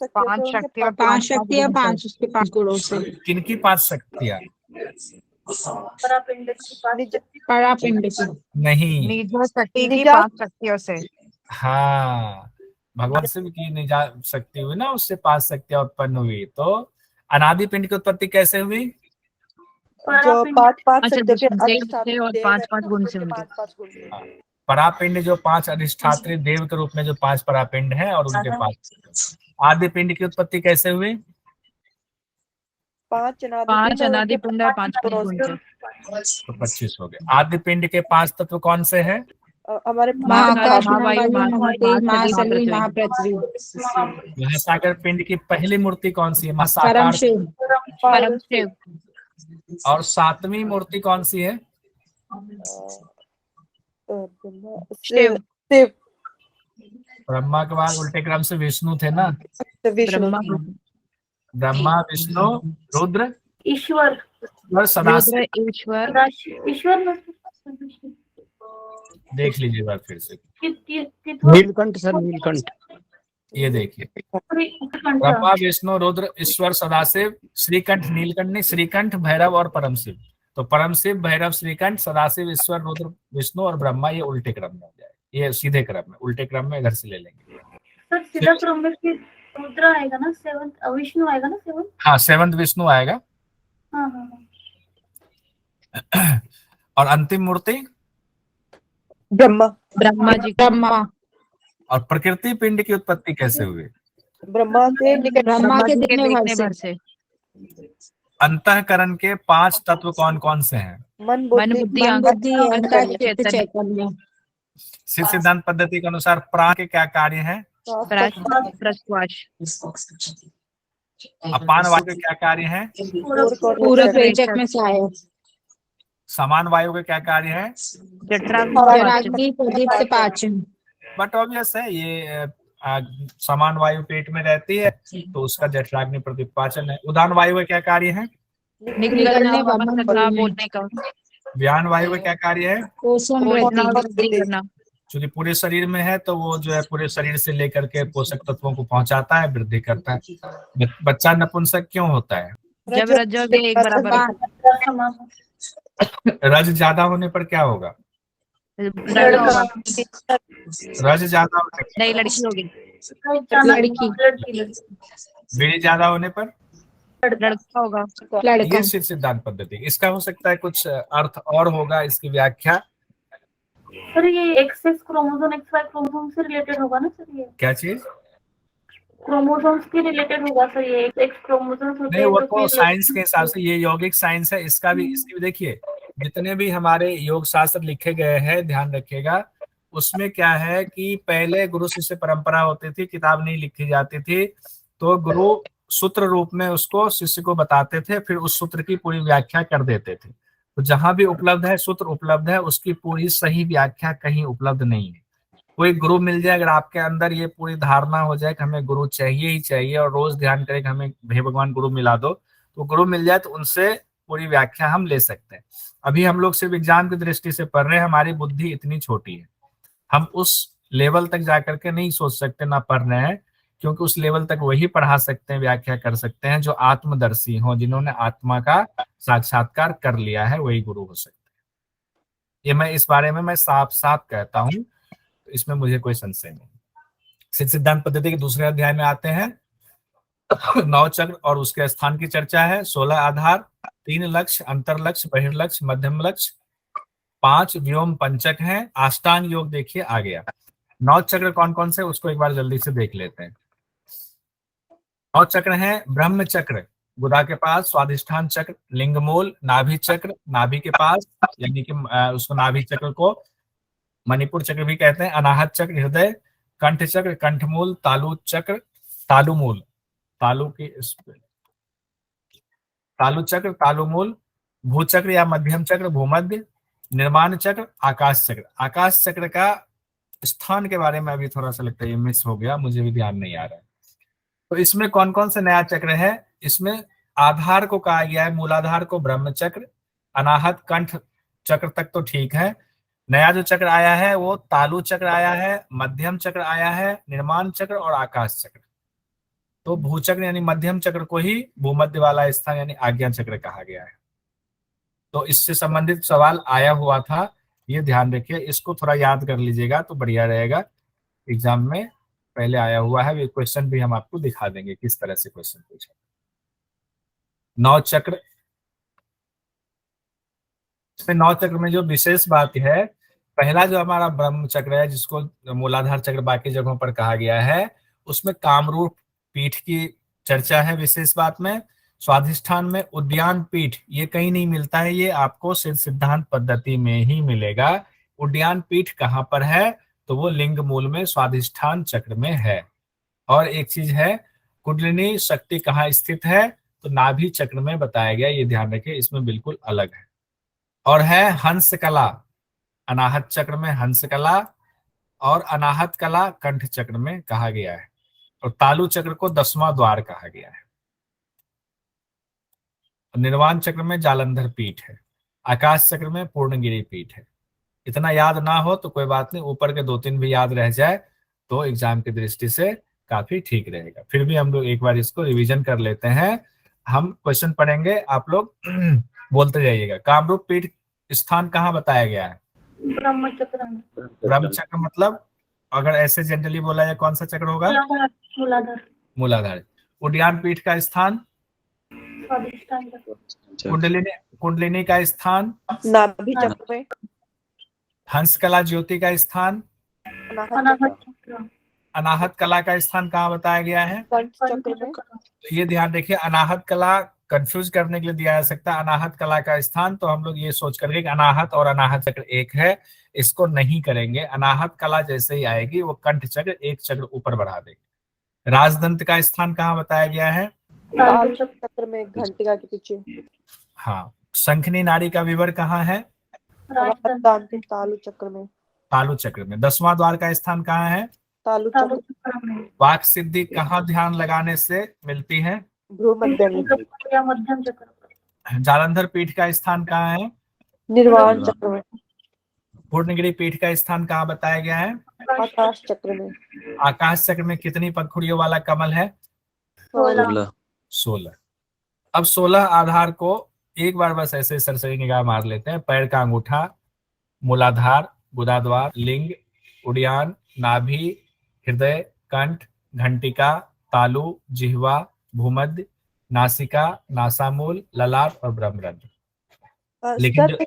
शक्तियां, 5 उसके 5 गुणों से। किनकी 5 शक्तियां, परापिंड की नहीं, निजा शक्ति की निजा? 5 शक्तियों से। हाँ, भगवान शिव की निजा शक्ति हुई ना, उससे 5 शक्तियां उत्पन्न हुई। तो अनादि पिंड की उत्पत्ति कैसे हुई, जो 5 अच्छा, शक्तियों के देव अधिष्ठात्री थे और देव 5 है, गुण से उनके उनके। 5 गुण हैं। परापिंड जो 5 अधिष्ठात्री देव के रूप में जो 5 परापिंड है और उनके 5। आदि पिंड की उत्पत्ति कैसे हुई, 5 5 अनादि पिंड और 5 गुण से। तो 25 हो गए। आदि पिंड के 5 तत्व कौन से हैं, हमारे महाकाश, महावायु, महातेज, महासली, महापृथ्वी। महासागर पिंड की पहली मूर्ति कौन सी है, महासागर। परम शिव। परम शिव। और 7वीं मूर्ति कौन सी है, शिव। ब्रह्मा के बाद उल्टे क्रम से विष्णु थे ना, विष्णु, ब्रह्मा, विष्णु, रुद्र, ईश्वर, सदाशिव। रुद्र, ईश्वर, ईश्वर देख लीजिए बार फिर से, नीलकंठ सर, नीलकंठ। ये देखिए, ब्रह्मा, विष्णु, रुद्र, ईश्वर, सदाशिव, श्रीकंठ, नीलकंठ नहीं, श्रीकंठ, भैरव और परम शिव। तो परम शिव, भैरव, श्रीकंठ, सदाशिव, ईश्वर, रुद्र, विष्णु और ब्रह्मा, ये उल्टे क्रम में हो जाए, ये सीधे क्रम में, उल्टे क्रम में इधर से ले लेंगे। सर सीधा क्रम में फिर रुद्र आएगा ना, 7th विष्णु आएगा ना, 7th। हाँ, 7th विष्णु आएगा। हाँ। और अंतिम मूर्ति ब्रह्मा। ब्रह्मा जी, ब्रह्मा। और प्रकृति पिंड की उत्पत्ति कैसे हुई, ब्रह्मा के निकट ब्रह्मा के के देखने भर देखने से। भर से। अंतःकरण के 5 तत्व कौन कौन से हैं? मन मन बुद्धि बुद्धि मन अहंकार बुद्धि अहंकार चित्त चैतन्य। चैतन्य। सिद्ध सिद्धांत पद्धति के अनुसार प्राण के क्या कार्य हैं? प्रश्वास। अपान वायु के क्या कार्य हैं? पूरक रेचक में सहायक। समान वायु के क्या कार्य हैं? जराग्नि प्रदीप से पाचन। बट ऑब्वियस है ये समान वायु पेट में रहती है तो उसका जठराग्नि प्रदीपाचन है। उदान वायु के क्या कार्य है? निकलने वमन करना, बोलने का। व्यान वायु का क्या कार्य है? पोषण वृद्धि। करना। क्योंकि पूरे शरीर में है तो वो जो है पूरे शरीर से लेकर के पोषक तत्वों को पहुंचाता है, वृद्धि करता है। बच्चा नपुंसक क्यों होता है? जब रजोग एक बराबर हो। रज ज्यादा होने पर क्या होगा? लड़का होगा। रज ज्यादा होने पर, नहीं, लड़की होगी। लड़की। वीर्य ज्यादा होने पर लड़का होगा। लड़का। ये सिद्धांत पद्धति। इसका हो सकता है कुछ अर्थ और होगा, इसकी व्याख्या। सर ये एक्सएक्स क्रोमोसोम XY क्रोमोसोम से रिलेटेड होगा ना सर? ये क्या चीज? क्रोमोसोम्स के रिलेटेड होगा सर? ये एक्स क्रोमोसोम्स होते नहीं, हैं वो तो तो फिर साइंस के हिसाब से, ये यौगिक साइंस है। इसका भी, इसकी भी देखिए, जितने भी हमारे योग शास्त्र लिखे गए हैं, ध्यान रखिएगा, उसमें क्या है कि पहले गुरु शिष्य परंपरा होती थी, किताब नहीं लिखी जाती थी, तो गुरु सूत्र रूप में उसको शिष्य को बताते थे, फिर उस सूत्र की पूरी व्याख्या कर देते थे। तो जहां भी उपलब्ध है, सूत्र उपलब्ध है, उसकी पूरी सही व्याख्या कहीं उपलब्ध नहीं है। कोई गुरु मिल जाए, अगर आपके अंदर ये पूरी धारणा हो जाए कि हमें गुरु चाहिए ही चाहिए, और रोज ध्यान करें कि हमें हे भगवान गुरु मिला दो, तो गुरु मिल जाए तो उनसे पूरी व्याख्या हम ले सकते हैं। अभी हम लोग सिर्फ एग्जाम की दृष्टि से पढ़ रहे हैं, हमारी बुद्धि इतनी छोटी है, हम उस लेवल तक जाकर के नहीं सोच सकते, ना पढ़ रहे हैं, क्योंकि उस लेवल तक वही पढ़ा सकते हैं, व्याख्या कर सकते हैं जो आत्मदर्शी हो, जिन्होंने आत्मा का साक्षात्कार कर लिया है, वही गुरु हो सकते हैं। ये मैं इस बारे में मैं साफ साफ कहता हूं, तो इसमें मुझे कोई संशय नहीं। सिद्ध सिद्धांत पद्धति के दूसरे अध्याय में आते हैं। 9 चक्र और उसके स्थान की चर्चा है। 16 आधार, 3 लक्ष्य, अंतर लक्ष्य, बहिर्लक्ष्य, मध्यम लक्ष्य, 5 व्योम पंचक हैं। अष्टांग योग देखिए आ गया। 9 चक्र कौन कौन से, उसको एक बार जल्दी से देख लेते हैं। 9 चक्र हैं। ब्रह्म चक्र गुदा के पास, स्वाधिष्ठान चक्र, लिंगमूल, नाभि चक्र नाभि के पास, यानी कि उसको नाभि चक्र को मणिपुर चक्र भी कहते हैं। अनाहत चक्र हृदय, कंठ चक्र कंठमूल, तालु चक्र तालुमूल, तालु की तालु चक्र तालुमूल, भूचक्र या मध्यम चक्र भूमध्य, निर्माण चक्र, आकाश चक्र। आकाश चक्र का स्थान के बारे में अभी थोड़ा सा लगता है ये मिस हो गया, मुझे भी ध्यान नहीं आ रहा है। तो इसमें कौन कौन से नया चक्र है? इसमें आधार को कहा गया है, मूलाधार को ब्रह्म चक्र, अनाहत कंठ चक्र तक तो ठीक है। नया जो चक्र आया है वो तालु चक्र आया है, मध्यम चक्र आया है, निर्माण चक्र और आकाश चक्र। तो भूचक्र यानी मध्यम चक्र को ही भूमध्य वाला स्थान यानी आज्ञा चक्र कहा गया है। तो इससे संबंधित सवाल आया हुआ था, ये ध्यान रखिए, इसको थोड़ा याद कर लीजिएगा तो बढ़िया रहेगा। एग्जाम में पहले आया हुआ है, ये क्वेश्चन भी हम आपको दिखा देंगे किस तरह से क्वेश्चन पूछा। 9 चक्र, इसमें 9 चक्र में जो विशेष बात है, पहला जो हमारा ब्रह्म चक्र है, जिसको मूलाधार चक्र बाकी जगहों पर कहा गया है, उसमें कामरूप पीठ की चर्चा है विशेष बात में। स्वाधिष्ठान में उद्यान पीठ, ये कहीं नहीं मिलता है, ये आपको सिद्ध सिद्धांत पद्धति में ही मिलेगा। उद्यान पीठ कहाँ पर है? तो वो लिंग मूल में स्वाधिष्ठान चक्र में है। और एक चीज है, कुंडलिनी शक्ति कहाँ स्थित है? तो नाभि चक्र में बताया गया, ये ध्यान रखिए, इसमें बिल्कुल अलग है। और है हंस कला, अनाहत चक्र में हंस कला, और अनाहत कला कंठ चक्र में कहा गया है। और तालु चक्र को 10वां द्वार कहा गया है। निर्वाण चक्र में जालंधर पीठ है। आकाश चक्र में पूर्णगिरि पीठ है। इतना याद ना हो तो कोई बात नहीं, ऊपर के 2-3 भी याद रह जाए तो एग्जाम की दृष्टि से काफी ठीक रहेगा। फिर भी हम लोग एक बार इसको रिवीजन कर लेते हैं। हम क्वेश्चन पढ़ेंगे, आप लोग बोलते जाइएगा। कामरूप पीठ स्थान कहाँ बताया गया है? ब्रह्म चक्र। ब्रह्म चक्र मतलब अगर ऐसे जनरली बोला जाए कौन सा चक्र होगा? मूलाधार। मूलाधार। उद्यान पीठ का स्थान? स्वाधिष्ठान चक्र। कुंडलिनी का स्थान? नाभि चक्र में। हंसकला ज्योति का स्थान? अनाहत चक्र। अनाहत कला का स्थान कहाँ बताया गया है? कंठ चक्र में। तो ये ध्यान देखिए, अनाहत कला कंफ्यूज करने के लिए दिया जा सकता है अनाहत कला का स्थान, तो हम लोग ये सोच करके कि अनाहत और अनाहत चक्र एक है, इसको नहीं करेंगे। अनाहत कला जैसे ही आएगी वो कंठ चक्र एक चक्र ऊपर बढ़ा देगी। राजदंत का स्थान कहाँ बताया गया है? तालु चक्र में, घंटिका के पीछे। हाँ। शंखनी नाड़ी का विवर कहाँ है? राजदंत तालु चक्र में। तालु चक्र में। 10वां द्वार का स्थान कहाँ है? तालु चक्र। वाक सिद्धि कहाँ ध्यान लगाने से मिलती है? भ्रू मध्य में। या मध्यम चक्र पर। जालंधर पीठ का स्थान कहाँ है? निर्वाण चक्र में। पूर्णगिरि पीठ का स्थान कहाँ बताया गया है? आकाश चक्र में। आकाश चक्र में कितनी पंखुड़ियों वाला कमल है? 16। अब 16 आधार को एक बार बस ऐसे सरसरी निगाह मार लेते हैं। पैर का अंगूठा, मूलाधार, गुदाद्वार, लिंग, उड़ियान, नाभि, हृदय, कंठ, घंटिका, तालु, जिह्वा, भूमध्य, नासिका, नासामूल, ललाट और ब्रह्मरंध्र। लेकिन सर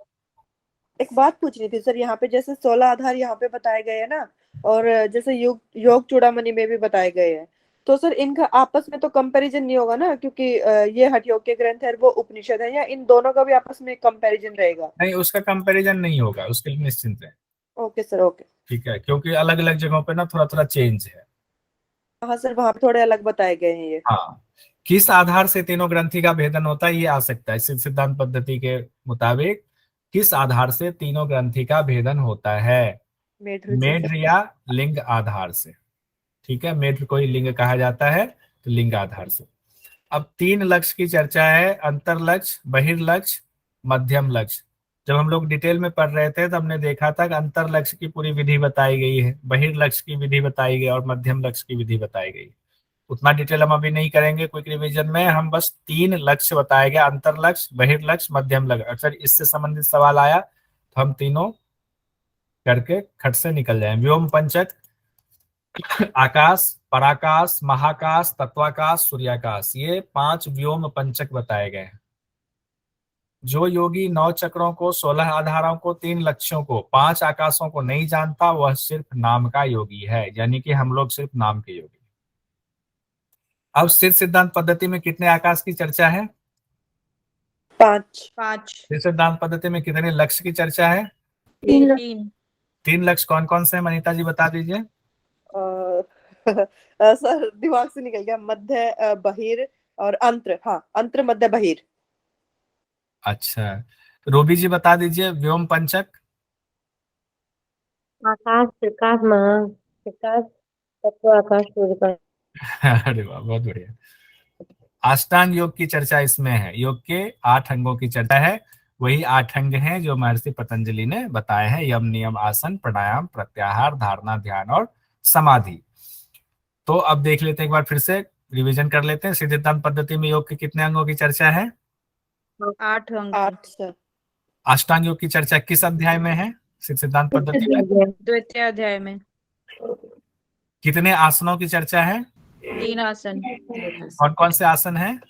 एक बात पूछनी थी सर, यहाँ पे जैसे 16 आधार यहाँ पे बताए गए हैं ना, और जैसे योग चूड़ामणि में भी बताए गए हैं, तो सर इनका आपस में तो कंपैरिजन नहीं होगा ना, क्योंकि ये हठ योग के ग्रंथ है, वो उपनिषद है, या इन दोनों का भी आपस में कंपैरिजन रहेगा? नहीं, उसका कंपैरिजन नहीं होगा, उसके लिए निश्चिंत है। Okay sir, okay. ठीक है, क्योंकि अलग अलग जगहों पे ना थोड़ा थोड़ा चेंज है। हाँ सर, वहां पे थोड़े अलग बताए गए हैं ये। हाँ, किस आधार से तीनों ग्रंथि का भेदन होता है ये आ सकता है। सिद्धांत पद्धति के मुताबिक किस आधार से तीनों ग्रंथि का भेदन होता है? मेढ्र या लिंग आधार से। ठीक है, मेढ्र को ही लिंग कहा जाता है, तो लिंग आधार से। अब 3 लक्ष्य की चर्चा है, अंतर लक्ष्य, बहिर्लक्ष्य, मध्यम लक्ष्य। जब हम लोग डिटेल में पढ़ रहे थे तो हमने देखा था कि अंतर लक्ष्य की पूरी विधि बताई गई है, बहिर्लक्ष्य की विधि बताई गई और मध्यम लक्ष्य की विधि बताई गई। उतना डिटेल हम अभी नहीं करेंगे क्विक रिवीजन में, हम बस 3 लक्ष्य बताए गए, अंतर लक्ष्य, बहिर्लक्ष्य, मध्यम लक्ष्य। अक्सर इससे संबंधित सवाल आया तो हम तीनों करके खट से निकल जाए। व्योम पंचक, आकाश, पराकाश, महाकाश, तत्वाकाश, सूर्याकाश, ये 5 व्योम पंचक बताए गए हैं। जो योगी 9 चक्रों को, 16 आधारों को, 3 लक्ष्यों को, 5 आकाशों को नहीं जानता वह सिर्फ नाम का योगी है, यानी कि हम लोग सिर्फ नाम के योगी। अब सिद्ध सिद्धांत पद्धति में कितने आकाश की चर्चा है? 5। सिद्ध सिद्धांत पद्धति में कितने लक्ष्य की चर्चा है? 3 लक्ष्य कौन कौन से हैं मनीता जी बता दीजिए। सर दिमाग से निकल गया, मध्य, बहिर और अंतर। हाँ, अंतर, मध्य, बहिर। अच्छा, रूबी जी बता दीजिए व्योम पंचक। आकाश, प्रकाश, महाप्रकाश, तत्व, आकाश, सूर्य। अरे वाह, बहुत बढ़िया। अष्टांग योग की चर्चा इसमें है, योग के 8 अंगों की चर्चा है, वही 8 अंग हैं जो महर्षि पतंजलि ने बताए हैं, यम, नियम, आसन, प्राणायाम, प्रत्याहार, धारणा, ध्यान और समाधि। तो अब देख लेते हैं, एक बार फिर से रिवीजन कर लेते हैं। सिद्धांत पद्धति में योग के कितने अंगों की चर्चा है? 8 अंक। 8 सर। अष्टांग योग की चर्चा किस अध्याय में है सिद्धांत पद्धति में? द्वितीय अध्याय में। कितने आसनों की चर्चा है? 3 आसन। कौन कौन से आसन हैं?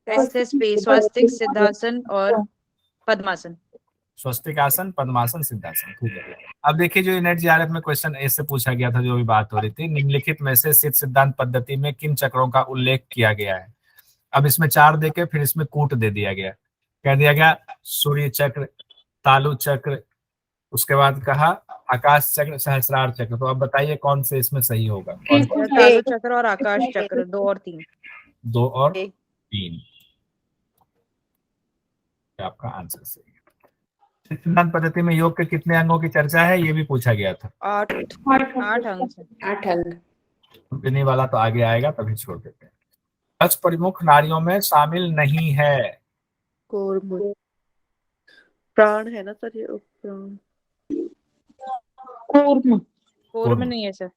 SSP, स्वास्तिक, सिद्धासन और पद्मासन। स्वस्तिक आसन, पद्मासन, सिद्धासन। ठीक है। अब देखिए, जो NET-JRF में क्वेश्चन ऐसे पूछा गया था, जो भी बात हो रही थी, निम्नलिखित में से सिद्ध सिद्धांत पद्धति में किन चक्रों का उल्लेख किया गया है? अब इसमें 4 देके फिर इसमें कूट दे दिया गया, कह दिया गया सूर्य चक्र, तालु चक्र, उसके बाद कहा आकाश चक्र, सहस्रार चक्र। तो अब बताइए कौन से इसमें सही होगा? तालु चक्र और आकाश चक्र, 2 और 3। 2 और 3 आपका आंसर सही है। सिद्धांत पद्धति में योग के कितने अंगों की चर्चा है ये भी पूछा गया था। 8 अंक। 8 अंक। देने वाला तो आगे आएगा, तभी छोड़ देते हैं। 10 प्रमुख नारियों में शामिल नहीं है। कूर्म, प्राण है ना सर ये? प्राण, कूर्म नहीं है सर।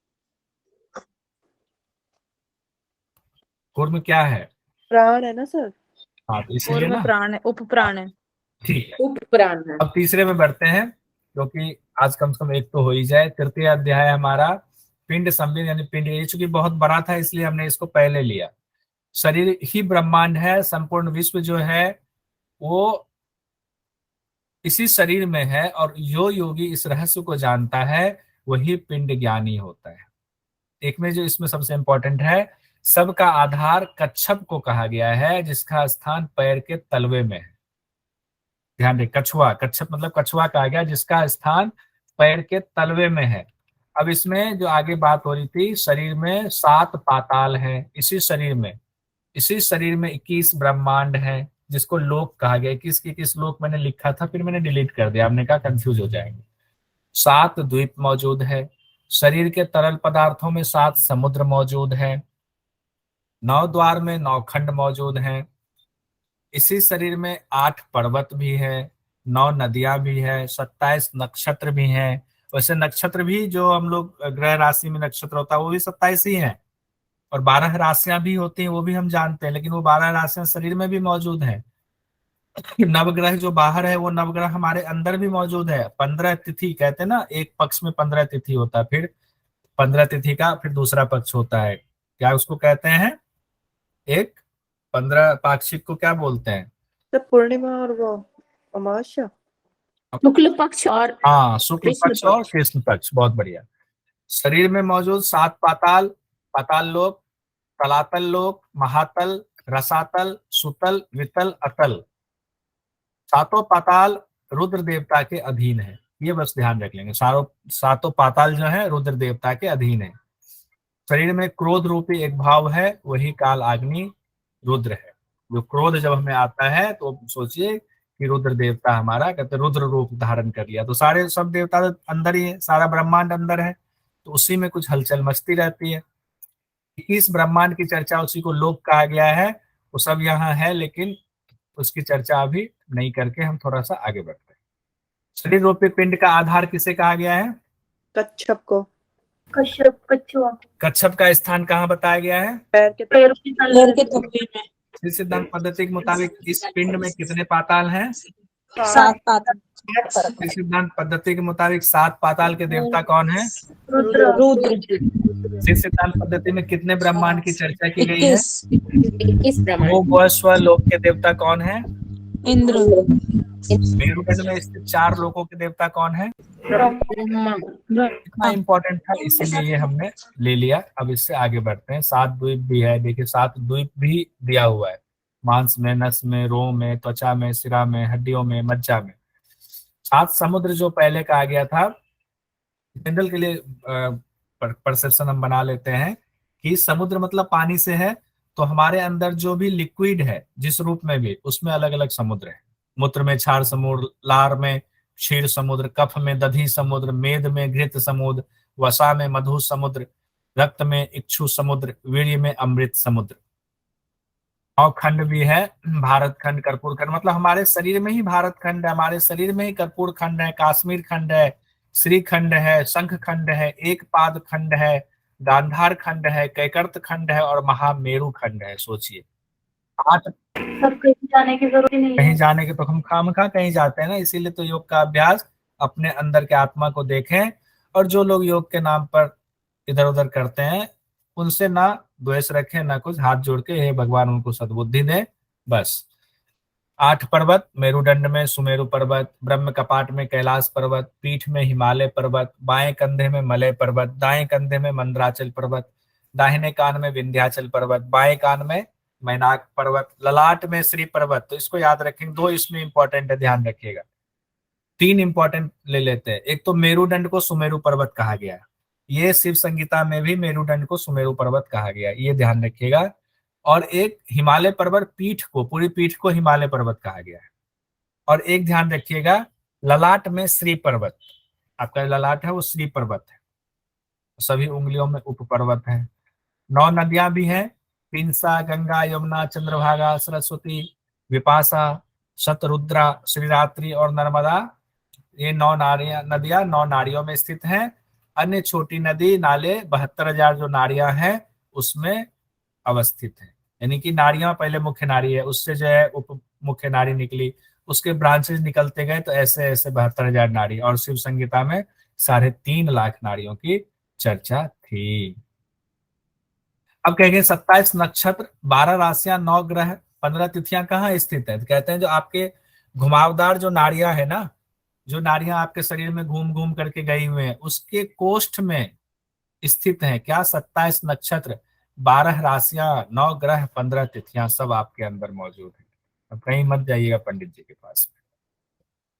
कूर्म क्या है? प्राण है ना सर? हाँ, तो इसलिए कूर्म ना, प्राण है, उपप्राण है। ठीक है। उपप्राण है। अब तीसरे में बढ़ते हैं, क्योंकि आज कम से कम एक तो हो ही जाए। तृतीय अध्याय हमारा पिंड संबिंद, यानी पिंड। ये चूंकि बहुत बड़ा था इसलिए हमने इसको पहले लिया। शरीर ही ब्रह्मांड है, संपूर्ण विश्व जो है वो इसी शरीर में है, और जो योगी इस रहस्य को जानता है वही पिंड ज्ञानी होता है। एक में जो इसमें सबसे इंपॉर्टेंट है, सबका आधार कच्छप को कहा गया है जिसका स्थान पैर के तलवे में है। ध्यान रहे, कछुआ, कच्छप मतलब कछुआ कहा गया जिसका स्थान पैर के तलवे में है। अब इसमें जो आगे बात हो रही थी, शरीर में 7 पाताल है, इसी शरीर में 21 ब्रह्मांड है जिसको लोक कहा गया। किस लोक मैंने लिखा था, फिर मैंने डिलीट कर दिया, आपने कहा कंफ्यूज हो जाएंगे। 7 द्वीप मौजूद है, शरीर के तरल पदार्थों में 7 समुद्र मौजूद है, 9 द्वार में 9 खंड मौजूद हैं। इसी शरीर में 8 पर्वत भी है, 9 नदियां भी है, 27 नक्षत्र भी हैं। वैसे नक्षत्र भी जो हम लोग ग्रह राशि में नक्षत्र होता है वो भी 27 ही है, और 12 राशियां भी होती हैं वो भी हम जानते हैं, लेकिन वो 12 राशियां शरीर में भी मौजूद हैं। नवग्रह जो बाहर है वो नवग्रह हमारे अंदर भी मौजूद है। 15 तिथि कहते हैं ना, एक पक्ष में 15 तिथि होता है, फिर 15 तिथि का फिर दूसरा पक्ष होता है, क्या उसको कहते हैं? एक 15 पाक्षिक को क्या बोलते हैं? तो पूर्णिमा और वो अमावस्या। शुक्ल पक्ष और हाँ, शुक्ल कृष्ण पक्ष और कृष्ण पक्ष, बहुत बढ़िया। शरीर में मौजूद 7 पाताल, पाताल लोक, तलातल लोक, महातल, रसातल, सुतल, वितल, अतल। 7 पाताल रुद्र देवता के अधीन है, ये बस ध्यान रख लेंगे। 7 पाताल जो है रुद्र देवता के अधीन है। शरीर में क्रोध रूपी एक भाव है, वही काल अग्नि रुद्र है। जो क्रोध जब हमें आता है तो सोचिए कि रुद्र देवता हमारा, कहते रुद्र रूप धारण कर लिया। तो सारे सब देवता अंदर ही है, सारा ब्रह्मांड अंदर है, तो उसी में कुछ हलचल मचती रहती है। इस ब्रह्मांड की चर्चा, उसी को लोक कहा गया है, वो सब यहाँ है, लेकिन उसकी चर्चा अभी नहीं करके हम थोड़ा सा आगे बढ़ते हैं। शरीर रूपी पिंड का आधार किसे कहा गया है? कच्छप को। कश्यप, कछुआ, कच्छप का स्थान कहाँ बताया गया है? पैर के पैर के तले में। इस सिद्धांत पद्धति के मुताबिक इस पिंड में कितने पाताल हैं? 7 पाताल। इस सिद्धांत पद्धति के मुताबिक 7 पाताल के देवता कौन है? रुद्र। इस सिद्धांत पद्धति में कितने ब्रह्मांड की चर्चा की गई है? 21 ब्रह्मांड। वो स्वलोक के देवता कौन है? इंद्र। मेरुदंड में स्थित 4 लोकों के देवता कौन है? इतना इंपॉर्टेंट था इसीलिए ये हमने ले लिया। अब इससे आगे बढ़ते हैं। 7 द्वीप भी है, देखिए 7 द्वीप भी दिया हुआ है, मांस में, नस में, रोम में, त्वचा में, सिरा में, हड्डियों में, मज्जा में। 7 समुद्र जो पहले कहा गया था, जनरल के लिए परसेप्शन हम बना लेते हैं कि समुद्र मतलब पानी से है, तो हमारे अंदर जो भी लिक्विड है जिस रूप में भी, उसमें अलग अलग समुद्र है। मूत्र में क्षार समुद्र, लार में क्षीर समुद्र, कफ में दधी समुद्र, मेद में घृत समुद्र, वसा में मधु समुद्र, रक्त में इक्षु समुद्र, वीर्य में अमृत समुद्र। 9 खंड भी है, भारत खंड, कर्पूर खंड, मतलब हमारे शरीर में ही भारत खंड है, हमारे शरीर में ही कर्पूर खंड है, काश्मीर खंड है, श्री खंड है, शंख खंड है, एक पाद खंड है, गांधार खंड है, कैकर्त खंड है और महामेरु खंड है। सोचिए 8। सब कहीं जाने की जरूरत नहीं कहीं है। जाने के तो हम खामखा कहीं जाते हैं ना, इसीलिए तो योग का अभ्यास, अपने अंदर के आत्मा को देखें। और जो लोग योग के नाम पर इधर उधर करते हैं उनसे ना द्वेष रखें, ना कुछ, हाथ जोड़ के हे भगवान उनको सद्बुद्धि दे बस। 8 पर्वत, मेरुदंड में सुमेरु पर्वत, ब्रह्म कपाट में कैलाश पर्वत, पीठ में हिमालय पर्वत, बाएं कंधे में मलय पर्वत, दाएं कंधे में मंदराचल पर्वत, दाहिने कान में विंध्याचल पर्वत, बाएं कान में मैनाक पर्वत, ललाट में श्री पर्वत। तो इसको याद रखेंगे, 2 इसमें इंपॉर्टेंट है, ध्यान रखिएगा। 3 इंपॉर्टेंट ले लेते हैं। एक तो मेरुदंड को सुमेरु पर्वत कहा गया है, ये शिव संगीता में भी मेरुदंड को सुमेरु पर्वत कहा गया, ये ध्यान रखिएगा। और एक हिमालय पर्वत, पीठ को, पूरी पीठ को हिमालय पर्वत कहा गया है। और एक ध्यान रखिएगा, ललाट में श्री पर्वत, आपका ललाट है वो श्री पर्वत है, सभी उंगलियों में उप पर्वत है। 9 नदियां भी हैं, पिंसा, गंगा, यमुना, चंद्रभागा, सरस्वती, विपाशा, शतरुद्रा, श्रीरात्रि और नर्मदा। ये 9 नदियां 9 नाड़ियों में स्थित हैं। अन्य छोटी नदी नाले 72,000 जो नाड़ियां हैं उसमें अवस्थित है। यानी कि नाड़ियां पहले मुख्य नाड़ी है, उससे जो है उप मुख्य नाड़ी निकली, उसके ब्रांचेस निकलते गए, तो ऐसे ऐसे 72,000 नाड़ी। और शिव संगीता में 3.5 लाख नाड़ियों की चर्चा थी। अब कहेंगे 27 नक्षत्र, 12 राशियां, 9 ग्रह, 15 तिथियां कहाँ स्थित है? तो कहते हैं जो आपके घुमावदार जो नाड़ियां है ना, जो नाड़ियां आपके शरीर में घूम घूम करके गई हुए हैं, उसके कोष्ठ में स्थित हैं। क्या? 27 नक्षत्र, 12 राशियां, 9 ग्रह, 15 तिथियां सब आपके अंदर मौजूद है। अब कहीं मत जाइएगा पंडित जी के पास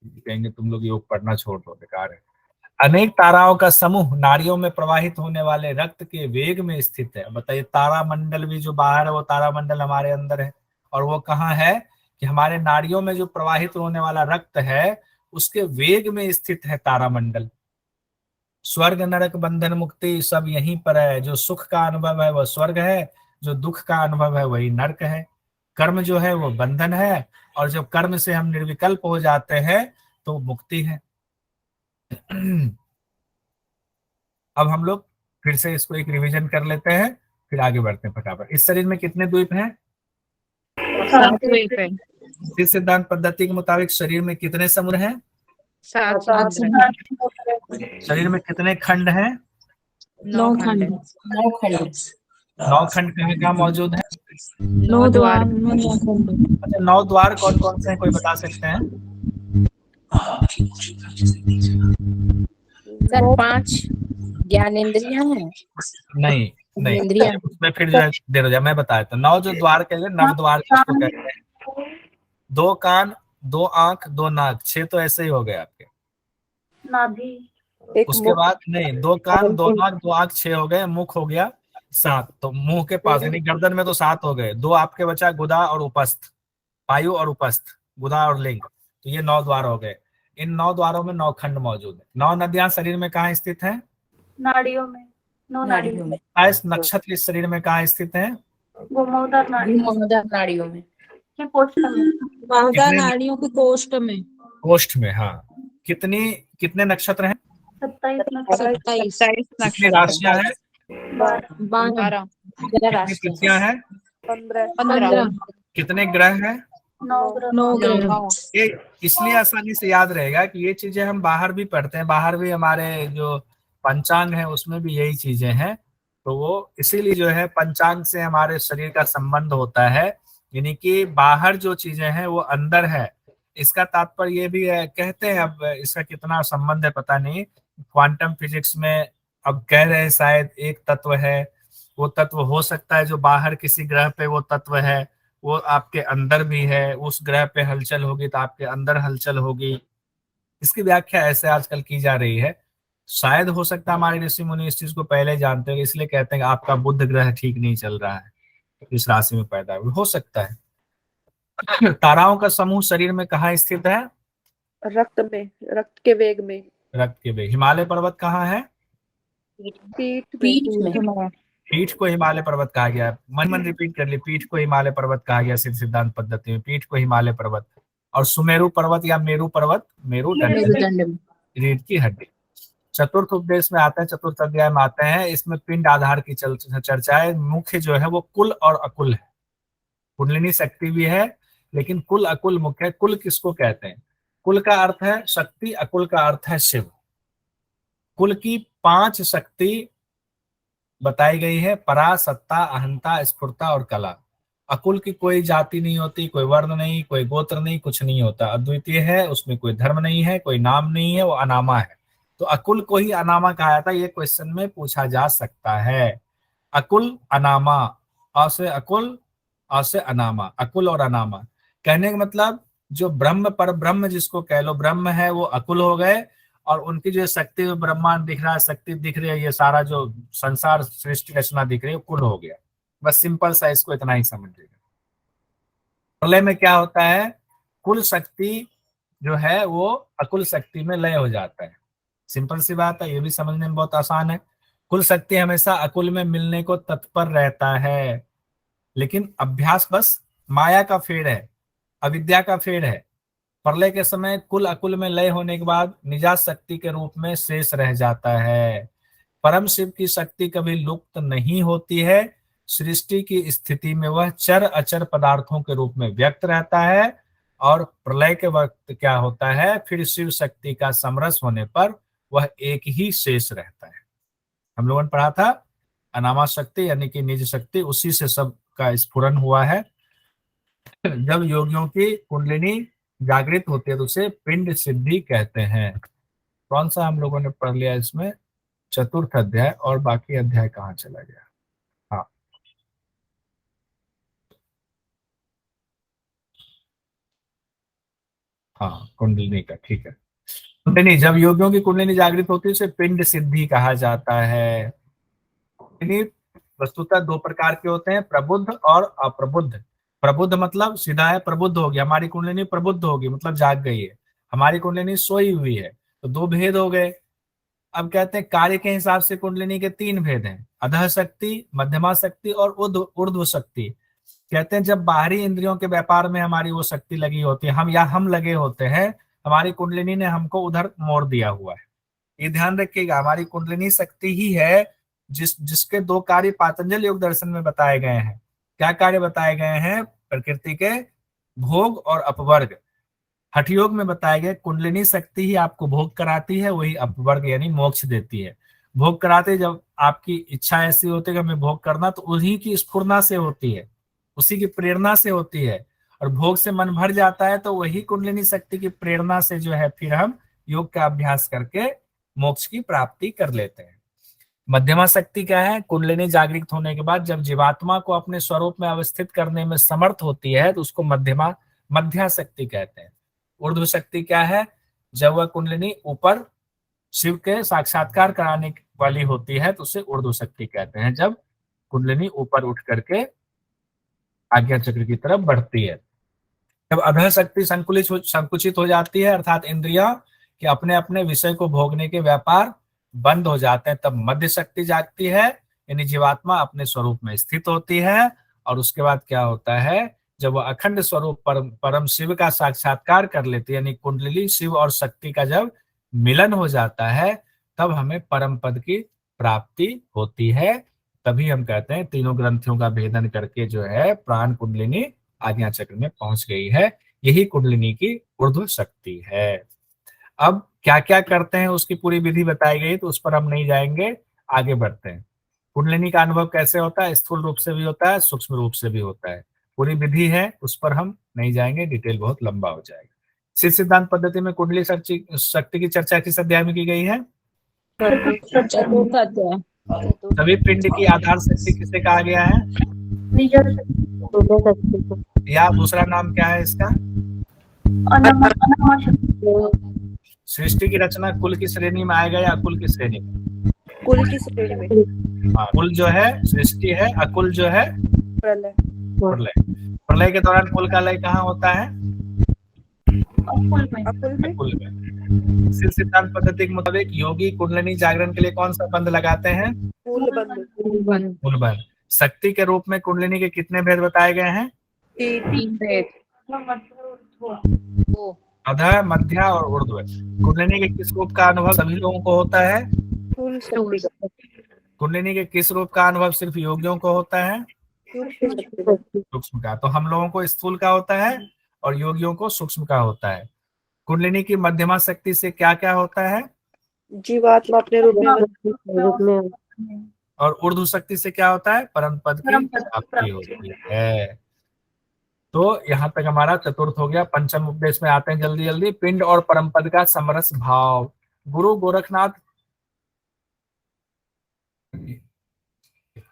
में, कहेंगे तुम लोग योग पढ़ना छोड़ दो, बेकार है। अनेक ताराओं का समूह नाड़ियों में प्रवाहित होने वाले रक्त के वेग में स्थित है। बताइए, तारा मंडल भी जो बाहर है वो तारा मंडल हमारे अंदर है, और वो कहाँ है कि हमारे नाड़ियों में जो प्रवाहित होने वाला रक्त है उसके वेग में स्थित है तारा मंडल। स्वर्ग नरक बंधन मुक्ति सब यहीं पर है। जो सुख का अनुभव है वह स्वर्ग है, जो दुख का अनुभव है वही नरक है। कर्म जो है वो बंधन है, और जब कर्म से हम निर्विकल्प हो जाते हैं तो मुक्ति है। अब हम लोग फिर से इसको एक रिवीजन कर लेते हैं, फिर आगे बढ़ते हैं फटाफट। इस शरीर में कितने द्वीप हैं? 7 द्वीप है। इस सिद्धांत पद्धति के मुताबिक शरीर में कितने समुद्र हैं? 7 सात समुद्र। शरीर में कितने खंड हैं? 9 खंड है। 9 खंड। 9 खंड कहाँ मौजूद है? 9 द्वार। 9 खंड। अच्छा, 9 द्वार कौन कौन से हैं, कोई बता सकते हैं? सर 5 ज्ञानेंद्रियां हैं। नहीं नहीं, इंद्रियां। उसमें फिर जो है देर हो जाए, मैं बताया था। 9 जो द्वार कहते हैं, नव द्वार किसको कहते हैं? 2 कान, 2 आंख, 2 नाक, 6 तो ऐसे ही हो गए आपके। नाभि। एक उसके बाद नहीं, 2 कान, 2 नाक, 2 आंख, 6 हो गए। मुख हो गया 7, तो मुंह के पास यानी गर्दन में तो 7 हो गए। 2 आपके बचा गुदा और उपस्थ, वायु और उपस्थ, गुदा और लिंग, तो ये 9 द्वार हो गए। इन 9 द्वारों में 9 खंड मौजूद है। 9 नदियां शरीर में कहाँ स्थित हैं? नाड़ियों में। 9 नाड़ियों में। 22 नक्षत्र इस शरीर में कहाँ स्थित हैं? घुमावदार नाड़ियों। घुमावदार नाड़ियों में। के कोष्ठ में। घुमावदार नाड़ियों के कोष्ठ में। कोष्ठ में, हाँ। कितने नक्षत्र हैं? 27 कितनी राशियां हैं? 12 कितनी तिथियां हैं? 15 कितने ग्रह हैं? 9 ग्रह। ये इसलिए आसानी से याद रहेगा कि ये चीजें हम बाहर भी पढ़ते हैं, बाहर भी हमारे जो पंचांग है उसमें भी यही चीजें हैं। तो वो इसीलिए जो है पंचांग से हमारे शरीर का संबंध होता है, यानी कि बाहर जो चीजें हैं वो अंदर है। इसका तात्पर्य ये भी है, कहते हैं, अब इसका कितना संबंध है पता नहीं, क्वांटम फिजिक्स में अब कह रहे हैं शायद एक तत्व है, वो तत्व हो सकता है जो बाहर किसी ग्रह पे वो तत्व है, वो आपके अंदर भी है। उस ग्रह पे हलचल होगी तो आपके अंदर हलचल होगी। इसकी व्याख्या ऐसे आजकल की जा रही है। शायद हो सकता है हमारे ऋषि मुनि इस चीज को पहले जानते हैं, इसलिए कहते हैं कि आपका बुध ग्रह ठीक नहीं चल रहा है, इस राशि में पैदा हो सकता है। ताराओं का समूह शरीर में कहाँ स्थित है? रक्त में, रक्त के वेग में। रक्त के वेग। हिमालय पर्वत कहाँ है? पीठ में। पीठ को हिमालय पर्वत कहा गया है। मन रिपीट कर ली, पीठ को हिमालय पर्वत कहा गया सिद्धांत पद्धति में। पीठ को हिमालय पर्वत। और सुमेरु पर्वत या मेरु पर्वत, मेरुदंड रीढ़ की हड्डी। चतुर्थ उपदेश में आते हैं, चतुर्थ अध्याय में आते हैं, इसमें पिंड आधार की चर्चा है। मुख्य जो है वो कुल और अकुल है। कुंडलिनी शक्ति भी है, लेकिन कुल अकुल मुख्य है। कुल किसको कहते हैं? कुल का अर्थ है शक्ति, अकुल का अर्थ है शिव। कुल की 5 शक्ति बताई गई है, परा, सत्ता, अहंता, स्फुरता और कला। अकुल की कोई जाति नहीं होती, कोई वर्ण नहीं, कोई गोत्र नहीं, कुछ नहीं होता, अद्वितीय है, उसमें कोई धर्म नहीं है, कोई नाम नहीं है, वो अनामा है। तो अकुल को ही अनामा कहा जाता है, ये क्वेश्चन में पूछा जा सकता है। अकुल, अनामा, अ से अकुल, अ से अनामा, अकुल और अनामा। कहने का मतलब जो ब्रह्म पर ब्रह्म जिसको कह लो, ब्रह्म है वो अकुल हो गए, और उनकी जो शक्ति ब्रह्मांड दिख रहा है, शक्ति दिख रही है, ये सारा जो संसार सृष्टि रचना दिख रही है, कुल हो गया। बस सिंपल सा इसको इतना ही समझिएगा। प्रलय में क्या होता है? कुल शक्ति जो है वो अकुल शक्ति में लय हो जाता है। सिंपल सी बात है, ये भी समझने में बहुत आसान है। कुल शक्ति हमेशा अकुल में मिलने को तत्पर रहता है, लेकिन अभ्यास बस माया का फेड़ है, अविद्या का फेड़ है। प्रलय के समय कुल अकुल में लय होने के बाद निजात शक्ति के रूप में शेष रह जाता है। परम शिव की शक्ति कभी लुप्त नहीं होती है। सृष्टि की स्थिति में वह चर अचर पदार्थों के रूप में व्यक्त रहता है, और प्रलय के वक्त क्या होता है, फिर शिव शक्ति का समरस होने पर वह एक ही शेष रहता है। हम लोगों ने पढ़ा था अनामा शक्ति यानी कि निज शक्ति, उसी से सब का स्फुरन हुआ है। जब योगियों की कुंडलिनी जागृत होती है तो उसे पिंड सिद्धि कहते हैं। कौन सा हम लोगों ने पढ़ लिया इसमें? चतुर्थ अध्याय, और बाकी अध्याय कहाँ चला गया? हाँ, हाँ कुंडलिनी का, ठीक है। कुंडलिनी, जब योगियों की कुंडलिनी जागृत होती है उसे पिंड सिद्धि कहा जाता है। कुंडलिनी वस्तुतः दो प्रकार के होते हैं, प्रबुद्ध और अप्रबुद्ध। प्रबुद्ध मतलब सीधा है, प्रबुद्ध होगी, हमारी कुंडलिनी प्रबुद्ध होगी मतलब जाग गई है, हमारी कुंडलिनी सोई हुई है, तो दो भेद हो गए। अब कहते हैं कार्य के हिसाब से कुंडलिनी के तीन भेद हैं, अधः शक्ति, मध्यमा शक्ति और ऊर्ध्व शक्ति। कहते हैं जब बाहरी इंद्रियों के व्यापार में हमारी वो शक्ति लगी होती है, हम लगे होते हैं, हमारी कुंडलिनी ने हमको उधर मोड़ दिया हुआ है। ये ध्यान रखिएगा, हमारी कुंडलिनी शक्ति ही है जिसके दो कार्य पातंजल योग दर्शन में बताए गए हैं। क्या कार्य बताए गए हैं? प्रकृति के भोग और अपवर्ग। हठ योग में बताया गया कुंडलिनी शक्ति ही आपको भोग कराती है, वही अपवर्ग यानी मोक्ष देती है। भोग कराते जब आपकी इच्छा ऐसी होती है कि हमें भोग करना, तो उन्हीं की स्फुरना से होती है, उसी की प्रेरणा से होती है। और भोग से मन भर जाता है तो वही कुंडलिनी शक्ति की प्रेरणा से जो है फिर हम योग का अभ्यास करके मोक्ष की प्राप्ति कर लेते हैं। मध्यमा शक्ति क्या है? कुंडलिनी जागृत होने के बाद जब जीवात्मा को अपने स्वरूप में अवस्थित करने में समर्थ होती है तो उसको मध्या शक्ति कहते हैं। ऊर्ध्व शक्ति क्या है? जब वह कुंडलिनी ऊपर शिव के साक्षात्कार कराने वाली होती है तो उसे ऊर्ध्व शक्ति कहते हैं, जब कुंडलिनी ऊपर उठ करके आज्ञा चक्र की तरफ बढ़ती है। जब अधः शक्ति संकुचित हो जाती है, अर्थात इंद्रियां कि अपने अपने विषय को भोगने के व्यापार बंद हो जाते हैं, तब मध्य शक्ति जागती है, यानी जीवात्मा अपने स्वरूप में स्थित होती है। और उसके बाद क्या होता है? जब वह अखंड स्वरूप परम शिव का साक्षात्कार कर लेती है, यानी कुंडली शिव और शक्ति का जब मिलन हो जाता है, तब हमें परम पद की प्राप्ति होती है। तभी हम कहते हैं तीनों ग्रंथियों का भेदन करके जो है प्राण कुंडलिनी आज्ञा चक्र में पहुंच गई है। यही कुंडलिनी की ऊर्ध्व शक्ति है। अब क्या क्या करते हैं उसकी पूरी विधि बताई गई, तो उस पर हम नहीं जाएंगे, आगे बढ़ते हैं। कुंडलिनी का अनुभव कैसे होता है? स्थूल रूप से भी होता है, सूक्ष्म रूप से भी होता है। पूरी विधि है, उस पर हम नहीं जाएंगे, डिटेल बहुत लंबा हो जाएगा। सिद्ध सिद्धांत पद्धति में कुंडली शक्ति की चर्चा किस अध्याय में की गई है? चतुर्थ अध्याय। सभी पिंड की आधार शक्ति किसे कहा गया है? पूजा शक्ति को या दूसरा नाम क्या है इसका? सृष्टि की रचना कुल की श्रेणी में आएगा या अकुल की श्रेणी में? कुल की श्रेणी में। हाँ, कुल जो है सृष्टि है, अकुल जो है प्रलय। प्रलय। प्रलय के दौरान कुल का लय कहाँ होता है? अकुल में। अकुल में। सिद्ध सिद्धांत पद्धति के मुताबिक योगी कुंडलिनी जागरण के लिए कौन सा बंध लगाते हैं? मूल बंध। शक्ति के रूप में कुंडलिनी के कितने भेद बताए गए हैं? 3 भेद। अधः, मध्या और ऊर्ध्व। कुंडलिनी के किस रूप का अनुभव सभी लोगों को होता है? कुंडलिनी के किस रूप का अनुभव सिर्फ योगियों को होता है? सूक्ष्म का। तो हम लोगों को स्थूल का होता है और योगियों को सूक्ष्म का होता है। कुंडलिनी की मध्यमा शक्ति से क्या क्या होता है? जीवात्मा अपने रूप में। और ऊर्ध्व शक्ति से क्या होता है? परम पद की प्राप्ति होती है। तो यहाँ तक हमारा चतुर्थ हो गया। पंचम उपदेश में आते हैं जल्दी जल्दी। पिंड और परम पद का समरस भाव। गुरु गोरखनाथ,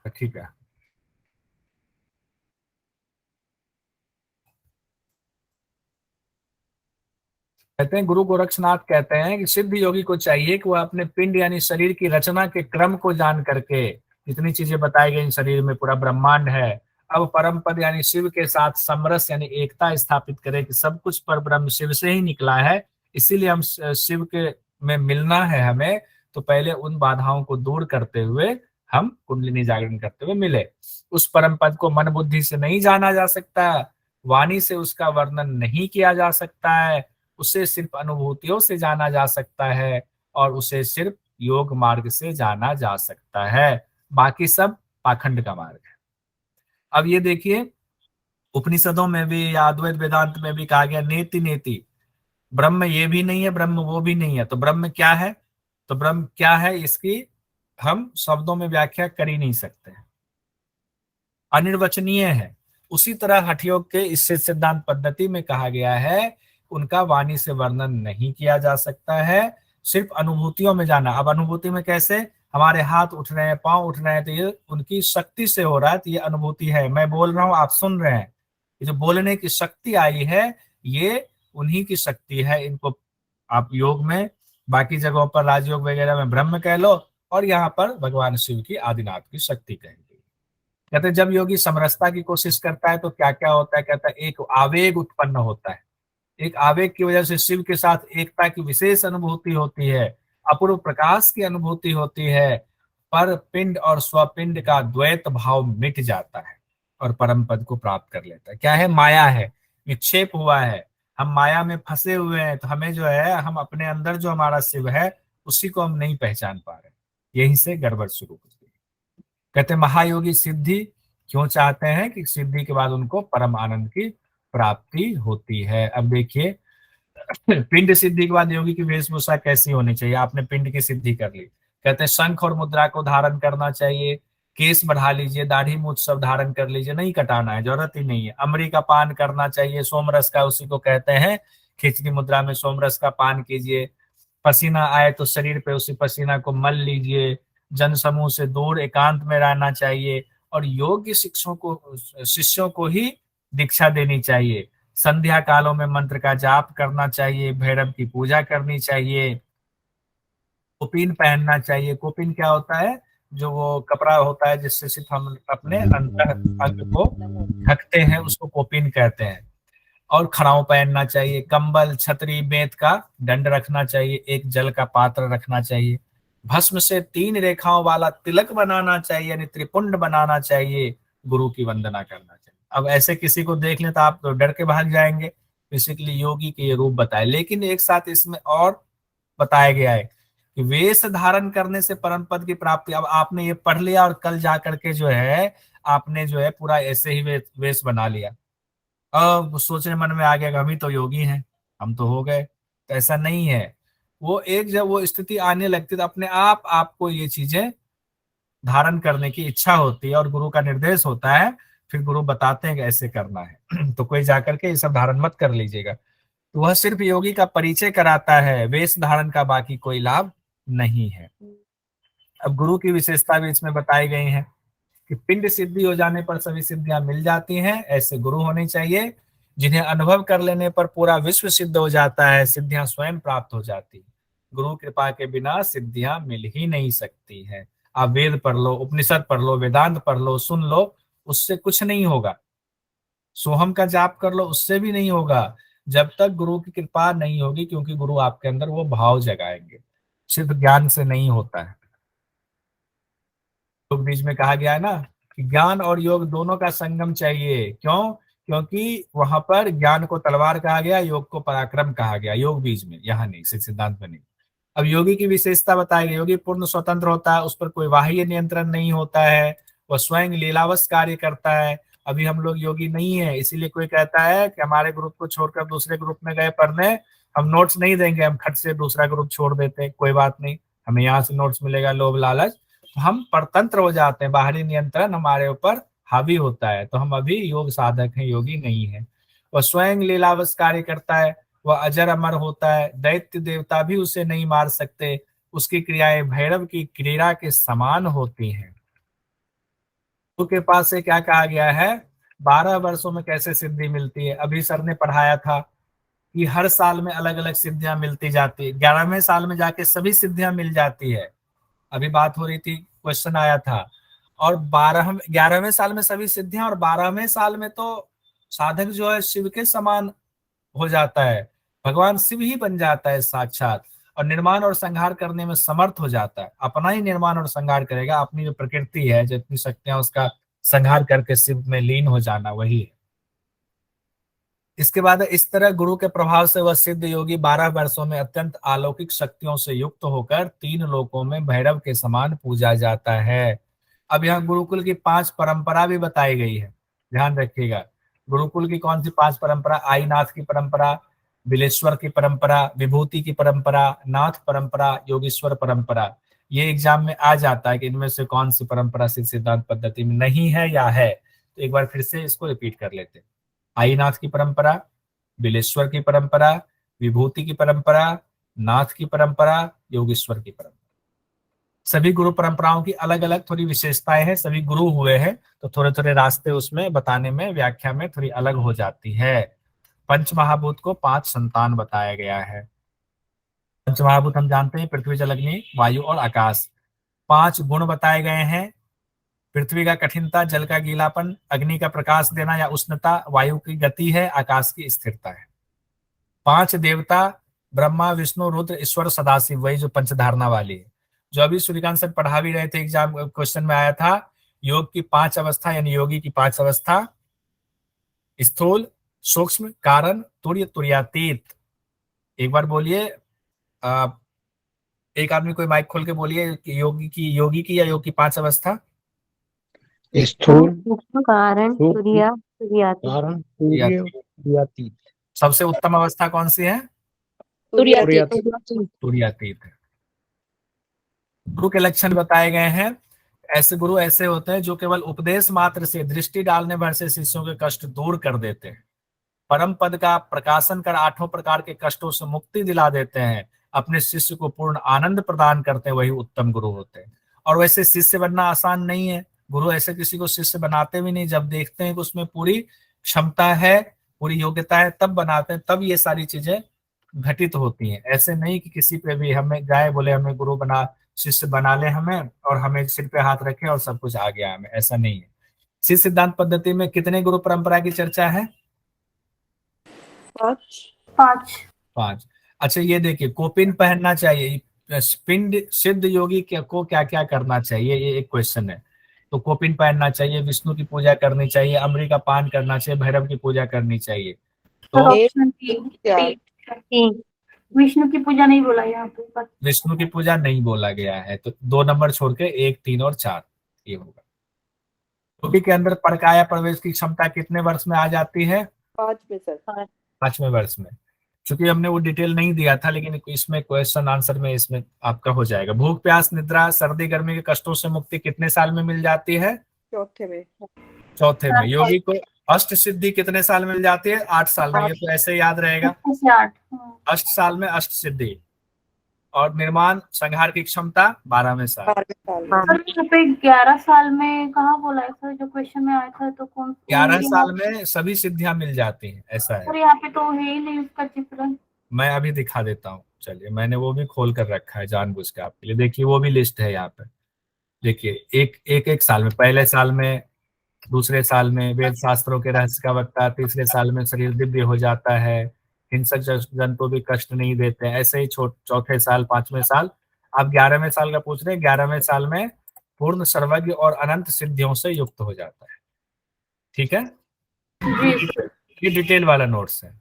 ठीक है, कहते हैं गुरु गोरक्षनाथ कहते हैं कि सिद्ध योगी को चाहिए कि वह अपने पिंड यानी शरीर की रचना के क्रम को जान करके, जितनी चीजें बताई गई शरीर में पूरा ब्रह्मांड है, अब परम पद यानी शिव के साथ समरस यानी एकता स्थापित करे कि सब कुछ पर ब्रह्म शिव से ही निकला है, इसीलिए हम शिव के में मिलना है हमें, तो पहले उन बाधाओं को दूर करते हुए हम कुंडलिनी जागरण करते हुए मिले। उस परम पद को मन बुद्धि से नहीं जाना जा सकता, वाणी से उसका वर्णन नहीं किया जा सकता है, उसे सिर्फ अनुभूतियों से जाना जा सकता है और उसे सिर्फ योग मार्ग से जाना जा सकता है, बाकी सब पाखंड का मार्ग है। अब ये देखिए, उपनिषदों में भी या अद्वैत वेदांत में भी कहा गया नेति नेति, ब्रह्म ये भी नहीं है, ब्रह्म वो भी नहीं है, तो ब्रह्म क्या है? तो ब्रह्म क्या है इसकी हम शब्दों में व्याख्या कर ही नहीं सकते, अनिर्वचनीय है। उसी तरह हठ योग के इस सिद्धांत पद्धति में कहा गया है उनका वाणी से वर्णन नहीं किया जा सकता है, सिर्फ अनुभूतियों में जाना। अब अनुभूति में कैसे? हमारे हाथ उठ रहे हैं, पांव उठ रहे हैं, तो ये उनकी शक्ति से हो रहा है, तो ये अनुभूति है। मैं बोल रहा हूँ, आप सुन रहे हैं, ये जो बोलने की शक्ति आई है ये उन्हीं की शक्ति है। इनको आप योग में, बाकी जगहों पर राजयोग वगैरह में ब्रह्म कह लो, और यहाँ पर भगवान शिव की आदिनाथ की शक्ति कहेंगे। कहते हैं जब योगी समरसता की कोशिश करता है तो क्या क्या होता है, कहता है एक आवेग उत्पन्न होता है, एक आवेग की वजह से शिव के साथ एकता की विशेष अनुभूति होती है, अपूर्व प्रकाश की अनुभूति होती है, पर पिंड और स्वपिंड का द्वैत भाव मिट जाता है और परम पद को प्राप्त कर लेता है। क्या है? माया है, निक्षेप हुआ है, हम माया में फंसे हुए हैं, तो हमें जो है, हम अपने अंदर जो हमारा शिव है उसी को हम नहीं पहचान पा रहे, यहीं से गड़बड़ शुरू होती है। कहते हैं महायोगी सिद्धि क्यों चाहते हैं? कि सिद्धि के बाद उनको परम आनंद की प्राप्ति होती है। अब देखिए पिंड सिद्धि के बाद योगी की वेशभूषा कैसी होनी चाहिए? आपने पिंड की सिद्धि कर ली, कहते हैं शंख और मुद्रा को धारण करना चाहिए, केस बढ़ा लीजिए, दाढ़ी मूछ सब धारण कर लीजिए, नहीं कटाना है, जरूरत ही नहीं है। अमरी का पान करना चाहिए, सोमरस का, उसी को कहते हैं खिचड़ी मुद्रा में सोमरस का पान कीजिए। पसीना आए तो शरीर पे उसी पसीना को मल लीजिए। जन समूह से दूर एकांत में रहना चाहिए और योग्य शिष्यों को ही दीक्षा देनी चाहिए। संध्या कालों में मंत्र का जाप करना चाहिए, भैरव की पूजा करनी चाहिए, कोपिन पहनना चाहिए। कोपिन क्या होता है? जो वो कपड़ा होता है जिससे सिर्फ हम अपने अंतर अंग को ढकते हैं, उसको कोपिन कहते हैं। और खड़ाऊ पहनना चाहिए, कंबल, छतरी, बेंत का दंड रखना चाहिए, एक जल का पात्र रखना चाहिए, भस्म से 3 रेखाओं वाला तिलक बनाना चाहिए, यानी त्रिपुंड बनाना चाहिए, गुरु की वंदना करना चाहिए। अब ऐसे किसी को देख लें तो आप तो डर के भाग जाएंगे। बेसिकली योगी के ये रूप बताए, लेकिन एक साथ इसमें और बताया गया है कि वेश धारण करने से परम पद की प्राप्ति। अब आपने ये पढ़ लिया और कल जा करके जो है आपने जो है पूरा ऐसे ही वेश बना लिया, अब सोचने मन में आ गया कि हम ही तो योगी हैं, हम तो हो गए। तो ऐसा नहीं है। वो एक जब वो स्थिति आने लगती तो अपने आप आपको ये चीजें धारण करने की इच्छा होती है और गुरु का निर्देश होता है, फिर गुरु बताते हैं कि ऐसे करना है। तो कोई जाकर के ये सब धारण मत कर लीजिएगा। तो वह सिर्फ योगी का परिचय कराता है, वेश धारण का बाकी कोई लाभ नहीं है। अब गुरु की विशेषता भी इसमें बताई गई है कि पिंड सिद्धि हो जाने पर सभी सिद्धियां मिल जाती हैं। ऐसे गुरु होने चाहिए जिन्हें अनुभव कर लेने पर पूरा विश्व सिद्ध हो जाता है, सिद्धियां स्वयं प्राप्त हो जाती। गुरु कृपा के बिना सिद्धियां मिल ही नहीं सकती हैं। आप वेद पढ़ लो, उपनिषद पढ़ लो, वेदांत पढ़ लो, सुन लो, उससे कुछ नहीं होगा। सोहम का जाप कर लो, उससे भी नहीं होगा जब तक गुरु की कृपा नहीं होगी, क्योंकि गुरु आपके अंदर वो भाव जगाएंगे। सिर्फ ज्ञान से नहीं होता है। योग बीज में कहा गया है ना कि ज्ञान और योग दोनों का संगम चाहिए। क्यों? क्योंकि वहां पर ज्ञान को तलवार कहा गया, योग को पराक्रम कहा गया, योग बीज में, यहाँ नहीं, सिद्धांत में नहीं। अब योगी की विशेषता बताई गई, योगी पूर्ण स्वतंत्र होता है, उस पर कोई बाह्य नियंत्रण नहीं होता है, वह स्वयं लीलावश कार्य करता है। अभी हम लोग योगी नहीं है, इसीलिए कोई कहता है कि हमारे ग्रुप को छोड़कर दूसरे ग्रुप में गए पढ़ने, हम नोट्स नहीं देंगे, हम खट से दूसरा ग्रुप छोड़ देते हैं। कोई बात नहीं, हमें यहाँ से नोट्स मिलेगा, लोभ लालच, हम परतंत्र हो जाते हैं, बाहरी नियंत्रण हमारे ऊपर हावी होता है। तो हम अभी योग साधक हैं, योगी नहीं है। वह स्वयं लीलावश कार्य करता है, वह अजर अमर होता है, दैत्य देवता भी उसे नहीं मार सकते, उसकी क्रियाएं भैरव की क्रीड़ा के समान होती हैं। के पास से क्या कहा गया है? 12 वर्षों में कैसे सिद्धि मिलती है? अभी सर ने पढ़ाया था कि हर साल में अलग अलग सिद्धियां मिलती जाती है, 11वें साल में जाके सभी सिद्धियां मिल जाती है। अभी बात हो रही थी, क्वेश्चन आया था। और 11वें साल में सभी सिद्धियां, और 12वें साल में तो साधक जो है शिव के समान हो जाता है, भगवान शिव ही बन जाता है साक्षात, और निर्माण और संहार करने में समर्थ हो जाता है। अपना ही निर्माण और संहार करेगा, अपनी जो प्रकृति है, जितनी शक्तियां, उसका संहार करके शिव में लीन हो जाना, वही है। इसके बाद इस तरह गुरु के प्रभाव से वह सिद्ध योगी 12 वर्षों में अत्यंत अलौकिक शक्तियों से युक्त होकर 3 लोकों में भैरव के समान पूजा जाता है। अब यहाँ गुरुकुल की 5 परंपरा भी बताई गई है, ध्यान रखिएगा। गुरुकुल की कौन सी 5 परंपरा? आईनाथ की परंपरा, बिलेश्वर की परंपरा, विभूति की परंपरा, नाथ परंपरा, योगेश्वर परंपरा। ये एग्जाम में आ जाता है कि इनमें से कौन सी परंपरा सिद्धांत पद्धति में नहीं है या है। तो एक बार फिर से इसको रिपीट कर लेते हैं। आईनाथ की परंपरा, बिलेश्वर की परंपरा, विभूति की परंपरा, नाथ की परंपरा, योगेश्वर की परंपरा। सभी गुरु परंपराओं की अलग अलग थोड़ी विशेषताएं हैं, सभी गुरु हुए हैं तो थोड़े थोड़े रास्ते उसमें बताने में, व्याख्या में थोड़ी अलग हो जाती है। पंच महाभूत को 5 संतान बताया गया है। पंच महाभूत हम जानते हैं, पृथ्वी, जल, अग्नि, वायु और आकाश। 5 गुण बताए गए हैं, पृथ्वी का कठिनता, जल का गीलापन, अग्नि का प्रकाश देना या उष्णता, वायु की गति है, आकाश की स्थिरता है। 5 देवता, ब्रह्मा, विष्णु, रुद्र, ईश्वर, सदाशिव, वही जो पंचधारणा वाली है, जो अभी सूर्यकांत सर पढ़ा भी रहे थे, एग्जाम क्वेश्चन में आया था। योग की 5 अवस्था यानी योगी की 5 अवस्था, स्थूल, सूक्ष्म, कारण, तुर्य, तुर्यातीत। एक बार बोलिए, एक आदमी कोई माइक खोल के बोलिए कि योगी की या योग की 5 अवस्था। स्थूल, सूक्ष्म, कारण, सूक्ष्म, तुर्या, तुर्यातीत। कारण, तुर्य, तुर्यातीत। सबसे उत्तम अवस्था कौन सी है? तुर्यातीत। तुर्यातीत है। गुरु के लक्षण बताए गए हैं। ऐसे गुरु ऐसे होते हैं जो केवल उपदेश मात्र से, दृष्टि डालने भर से शिष्यों के कष्ट दूर कर देते हैं, परम पद का प्रकाशन कर 8 प्रकार के कष्टों से मुक्ति दिला देते हैं, अपने शिष्य को पूर्ण आनंद प्रदान करते हैं, वही उत्तम गुरु होते हैं। और वैसे शिष्य बनना आसान नहीं है, गुरु ऐसे किसी को शिष्य बनाते भी नहीं, जब देखते हैं कि उसमें पूरी क्षमता है, पूरी योग्यता है, तब बनाते हैं, तब ये सारी चीजें घटित होती हैं। ऐसे नहीं कि किसी पे भी हमें जाए बोले हमें गुरु बना, शिष्य बना ले हमें और हमें सिर पे हाथ रखे और सब कुछ आ गया हमें, ऐसा नहीं है। शिष्य सिद्धांत पद्धति में कितने गुरु परंपरा की चर्चा है? 5। 5। अच्छा ये देखिए, कोपिन पहनना चाहिए, पिंड सिद्ध योगी को क्या क्या करना चाहिए, ये एक क्वेश्चन है। तो कोपिन पहनना चाहिए, विष्णु की पूजा करनी चाहिए, अमृत का पान करना चाहिए, भैरव की पूजा करनी चाहिए। तो ऑप्शन 3, विष्णु की पूजा नहीं बोला यहाँ पे, बस विष्णु की पूजा नहीं बोला गया है, तो 2 नंबर छोड़ के 1, 3 और 4 ये होगा। योगी के अंदर परकाया प्रवेश की क्षमता कितने वर्ष में आ जाती है? 5 में सर। 5वें वर्ष में। चूंकि हमने वो डिटेल नहीं दिया था, लेकिन इसमें क्वेश्चन आंसर में इसमें आपका हो जाएगा। भूख प्यास निद्रा सर्दी गर्मी के कष्टों से मुक्ति कितने साल में मिल जाती है? चौथे में। चौथे में। योगी को अष्ट सिद्धि कितने साल में मिल जाती है? 8 साल में। ये तो ऐसे याद रहेगा, 8। अष्ट साल में अष्ट सिद्धि। और निर्माण संहार की क्षमता 12वें साल। 12वें साल में। सर यहाँ पे 11 साल में कहाँ बोला है सर, जो क्वेश्चन में आया था, तो कौन 11 साल में सभी सिद्धियां मिल जाती हैं, ऐसा है। सर यहाँ पे तो है ही नहीं उसका चित्र। मैं अभी दिखा देता हूँ, चलिए, मैंने वो भी खोल कर रखा है जानबूझ के आपके लिए। देखिए वो भी लिस्ट है यहाँ पे, देखिए एक साल में, पहले साल में, दूसरे साल में वेद शास्त्रों के रहस्य का वक्ता, तीसरे साल में शरीर दिव्य हो जाता है, हिंसक जन को भी कष्ट नहीं देते, ऐसे ही चौथे साल, 5वें साल। आप 11वें साल का पूछ रहे हैं, 11वें साल में पूर्ण सर्वज्ञ और अनंत सिद्धियों से युक्त हो जाता है। ठीक है, ये डिटेल वाला नोट्स है।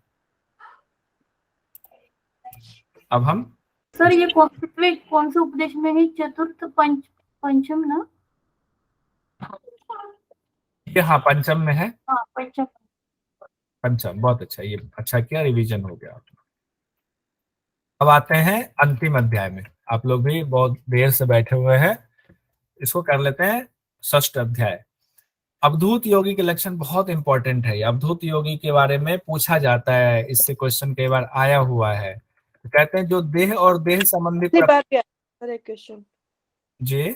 अब हम सर ये कौन से उपदेश में है? चतुर्थ पंचम ना? ये हाँ पंचम में है। हाँ पंचम। पंचम, बहुत अच्छा, ये अच्छा किया, रिवीजन हो गया। अब आते हैं अंतिम अध्याय में। आप लोग भी बहुत देर से बैठे हुए हैं, इसको कर लेते हैं। 6ठ अध्याय, अवधूत योगी के लक्षण बहुत इंपॉर्टेंट है। अवधूत योगी के बारे में पूछा जाता है, इससे क्वेश्चन कई बार आया हुआ है। तो कहते हैं जो देह और देह संबंधी पिछली बार भी सर एक क्वेश्चन, जी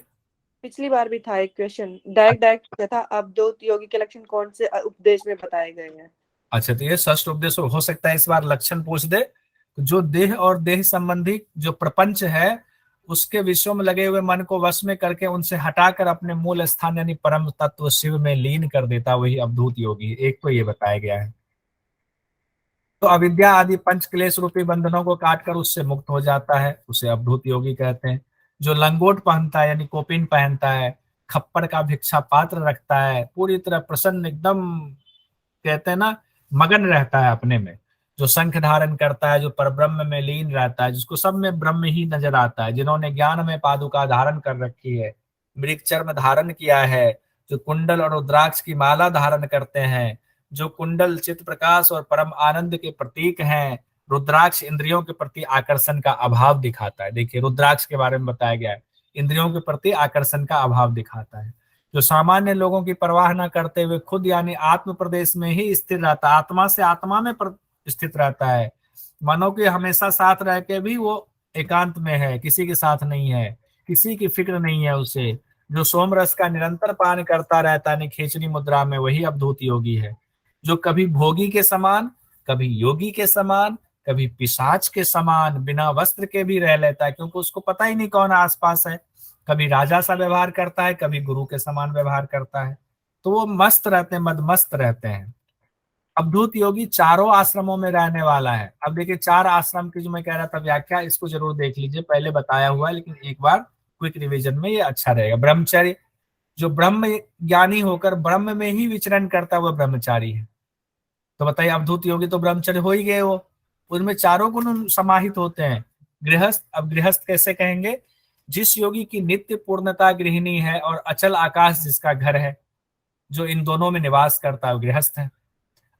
पिछली बार भी था एक क्वेश्चन, डायरेक्ट था, अवधूत योगी के लक्षण कौन से उपदेश में बताए गए हैं। अच्छा, तो ये 6ठ उपदेश हो सकता है इस बार लक्षण पूछ दे। जो देह और देह संबंधी जो प्रपंच है, उसके विषयों में लगे हुए मन को वश में करके उनसे हटाकर अपने मूल स्थान यानी परम तत्व शिव में लीन कर देता, वही अवधूत योगी। एक तो ये बताया गया है। तो अविद्या आदि पंच क्लेश रूपी बंधनों को काटकर उससे मुक्त हो जाता है, उसे अवधूत योगी कहते हैं। जो लंगोट पहनता है यानी कोपिन पहनता है, खप्पर का भिक्षा पात्र रखता है, पूरी तरह प्रसन्न, एकदम कहते हैं ना मगन रहता है अपने में। जो शंख धारण करता है, जो परब्रह्म में लीन रहता है, जिसको सब में ब्रह्म ही नजर आता है, जिन्होंने ज्ञान में पादुका धारण कर रखी है, मृग चर्म धारण किया है, जो कुंडल और रुद्राक्ष की माला धारण करते हैं, जो कुंडल चित्त प्रकाश और परम आनंद के प्रतीक हैं। रुद्राक्ष इंद्रियों के प्रति आकर्षण का अभाव दिखाता है। देखिए रुद्राक्ष के बारे में बताया गया है, इंद्रियों के प्रति आकर्षण का अभाव दिखाता है। जो सामान्य लोगों की परवाह न करते हुए खुद यानी आत्म प्रदेश में ही स्थिर रहता है, आत्मा से आत्मा में स्थित रहता है। मनो के हमेशा साथ रह के भी वो एकांत में है, किसी के साथ नहीं है, किसी की फिक्र नहीं है उसे। जो सोम रस का निरंतर पान करता रहता है खेचरी मुद्रा में, वही अवधूत योगी है। जो कभी भोगी के समान, कभी योगी के समान, कभी पिशाच के समान बिना वस्त्र के भी रह लेता है, क्योंकि उसको पता ही नहीं कौन आसपास है। कभी राजा सा व्यवहार करता है, कभी गुरु के समान व्यवहार करता है। तो वो मस्त रहते हैं, मदमस्त रहते हैं। अवधूत योगी चारों आश्रमों में रहने वाला है। अब देखिए 4 आश्रम की जो मैं कह रहा था व्याख्या, इसको जरूर देख लीजिए, पहले बताया हुआ है लेकिन एक बार क्विक रिवीजन में ये अच्छा रहेगा। ब्रह्मचर्य, जो ब्रह्म ज्ञानी होकर ब्रह्म में ही विचरण करता हुआ ब्रह्मचारी है। तो बताइए अवधूत योगी तो ब्रह्मचर्य हो ही गए वो, उनमें चारों गुण समाहित होते हैं। गृहस्थ, अब गृहस्थ कैसे कहेंगे? जिस योगी की नित्य पूर्णता गृहिणी है और अचल आकाश जिसका घर है, जो इन दोनों में निवास करता है, गृहस्थ है।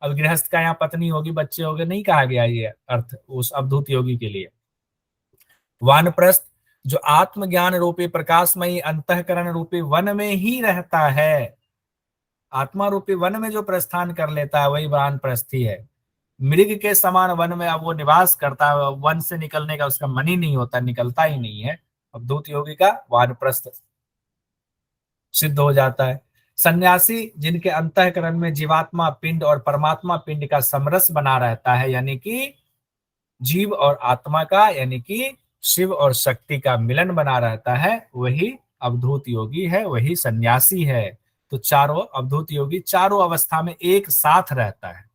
अब गृहस्थ का यहाँ पत्नी होगी, बच्चे होंगे, नहीं कहा गया ये अर्थ उस अवधूत योगी के लिए। वानप्रस्थ, जो आत्मज्ञान रूपी प्रकाशमयी अंतःकरण रूपी वन में ही रहता है, आत्मा रूपी वन में जो प्रस्थान कर लेता है वही वानप्रस्थी है। मृग के समान वन में अब वो निवास करता है, वन से निकलने का उसका मन ही नहीं होता, निकलता ही नहीं है। अवधूत योगी का वानप्रस्थ सिद्ध हो जाता है। सन्यासी, जिनके अंतःकरण में जीवात्मा पिंड और परमात्मा पिंड का समरस बना रहता है, यानी कि जीव और आत्मा का, यानी कि शिव और शक्ति का मिलन बना रहता है, वही अवधूत योगी है, वही सन्यासी है। तो चारों अवधूत योगी चारों अवस्था में एक साथ रहता है।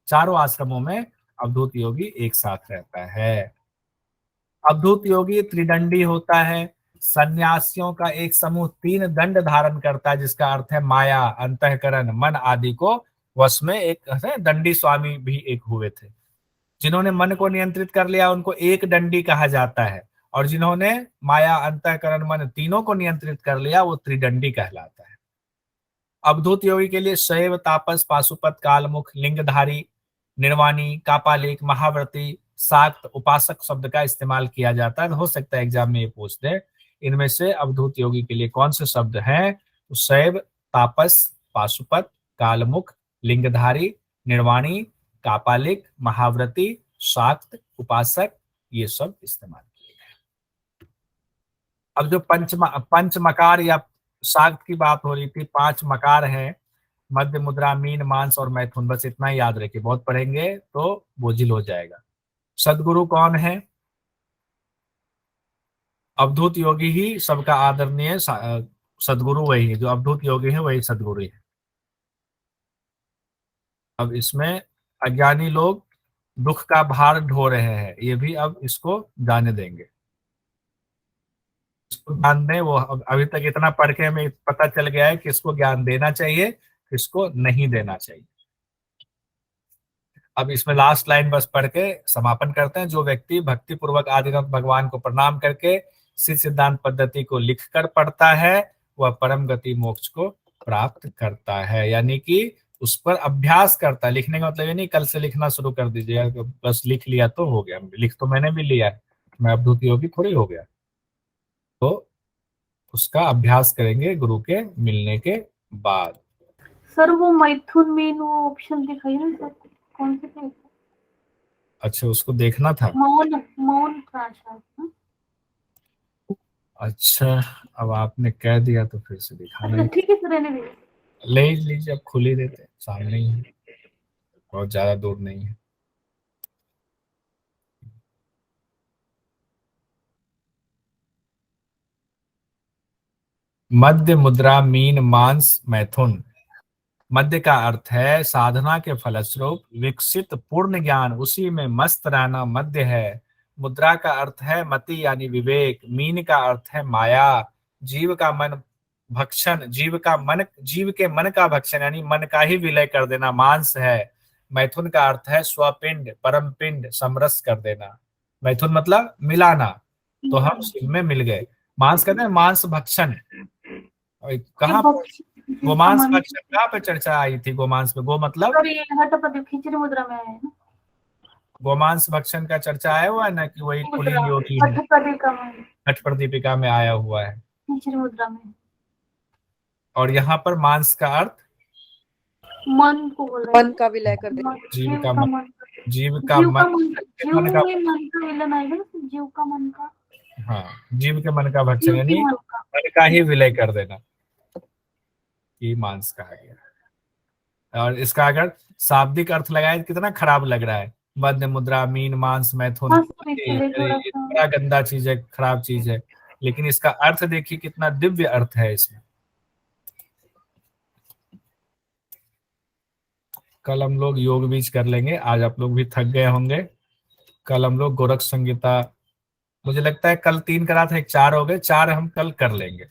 चारों आश्रमों में अवधूत योगी एक साथ रहता है। अवधूत योगी त्रिदंडी होता है। सन्यासियों का एक समूह 3 दंड धारण करता है, जिसका अर्थ है माया, अंतःकरण, मन आदि को वश में। एक दंडी स्वामी भी एक हुए थे। जिन्होंने मन को नियंत्रित कर लिया उनको एक दंडी कहा जाता है, और जिन्होंने माया, अंतःकरण, मन तीनों को नियंत्रित कर लिया वो त्रिदंडी कहलाता है। अवधूत योगी के लिए शैव, तापस, पाशुपत, कालमुख, लिंगधारी, निर्वाणी, कापालिक, महाव्रती, शाक्त, उपासक शब्द का इस्तेमाल किया जाता है। हो सकता है एग्जाम में ये पूछ दे, इनमें से अवधूत योगी के लिए कौन से शब्द हैं? तो शैव, तापस, पाशुपत, कालमुख, लिंगधारी, निर्वाणी, कापालिक, महाव्रती, शाक्त, उपासक, ये सब इस्तेमाल किए गए। अब जो पंच मकार या शाक्त की बात हो रही थी, 5 मकार है, मध्य, मुद्रा, मीन, मांस और मैथुन, बस इतना ही याद रखिए, बहुत पढ़ेंगे तो बोझिल हो जाएगा। सदगुरु कौन है? अवधूत योगी ही सबका आदरणीय सदगुरु वही है, जो अवधूत योगी है वही सदगुरु है। अब इसमें अज्ञानी लोग दुख का भार ढो रहे हैं, ये भी अब इसको जाने देंगे, इसको ज्ञान दें। वो अभी तक इतना पढ़ के हमें पता चल गया है कि इसको ज्ञान देना चाहिए, इसको नहीं देना चाहिए। अब इसमें लास्ट लाइन बस पढ़ के समापन करते हैं। जो व्यक्ति भक्ति पूर्वक आदिनाथ भगवान को प्रणाम करके सिद्ध सिद्धांत पद्धति को लिखकर पढ़ता है, वह परम गति मोक्ष को प्राप्त करता है, यानी कि उस पर अभ्यास करता है। लिखने का मतलब ये नहीं कल से लिखना शुरू कर दीजिए, बस लिख लिया तो हो गया। लिख तो मैंने भी लिया है, मैं अवधूत योगी थोड़ी हो गया। तो उसका अभ्यास करेंगे गुरु के मिलने के बाद। सर वो मैथुन में वो ऑप्शन दिखाई ना सर, कौन से थे? अच्छा, उसको देखना था। मौन, मौन था शायद ना? अच्छा, अब आपने कह दिया तो फिर से दिखाना अच्छा ही। ठीक है सर, रहने दीजिए। ले लीजिए, अब खुल ही देते हैं, सामने ही है, बहुत ज्यादा दूर नहीं है। मध्य, मुद्रा, मीन, मांस, मैथुन। मध्य का अर्थ है साधना के फलस्वरूप विकसित पूर्ण ज्ञान, उसी में मस्त रहना मध्य है। मुद्रा का अर्थ है मति यानी विवेक। मीन का अर्थ है माया, जीव का मन भक्षण, जीव के मन का भक्षण यानी मन का ही विलय कर देना मांस है। मैथुन का अर्थ है स्वपिंड, परम पिंड, समरस कर देना। मैथुन मतलब मिलाना, तो हम शिव में मिल गए। मांस कहते हैं मांस भक्षण। कहाँ गोमांस भक्षण कहाँ पे चर्चा आई थी? गोमांस पे, गो मतलब खिचड़ी मुद्रा में है ना, गोमांस भक्षण का चर्चा आया हुआ है ना, कि वही कुलीन योगी है, छठ प्रदीपिका में आया हुआ है खिचड़ी मुद्रा में। और यहाँ पर मांस का अर्थ मन को बोल रहे हैं, मन का विलय कर दे। जीव का मन, जीव का जीव का मन, मन, जीव में मन का विलय आएगा ना, जीव का मन का। हाँ, जीव के मन का भक्षण यानी जीव के मन का। मन का ही विलय कर देना, ये मांस कहा गया। और इसका अगर शाब्दिक अर्थ लगाए तो कितना खराब लग रहा है, मध्य मुद्रा, मीन, मांस, मैथुन, मांस में इसीलिए थोड़ा ये सा बड़ा गंदा चीज है, खराब चीज है, लेकिन इसका अर्थ देखिए कितना दिव्य अर्थ है इसमें। कल हम लोग योग बीज कर लेंगे, आज आप लोग भी थक गए होंगे। कल हम लोग गोरख संहिता, मुझे लगता है कल 3 करा था, एक 4 हो गए, 4 हम कल कर लेंगे।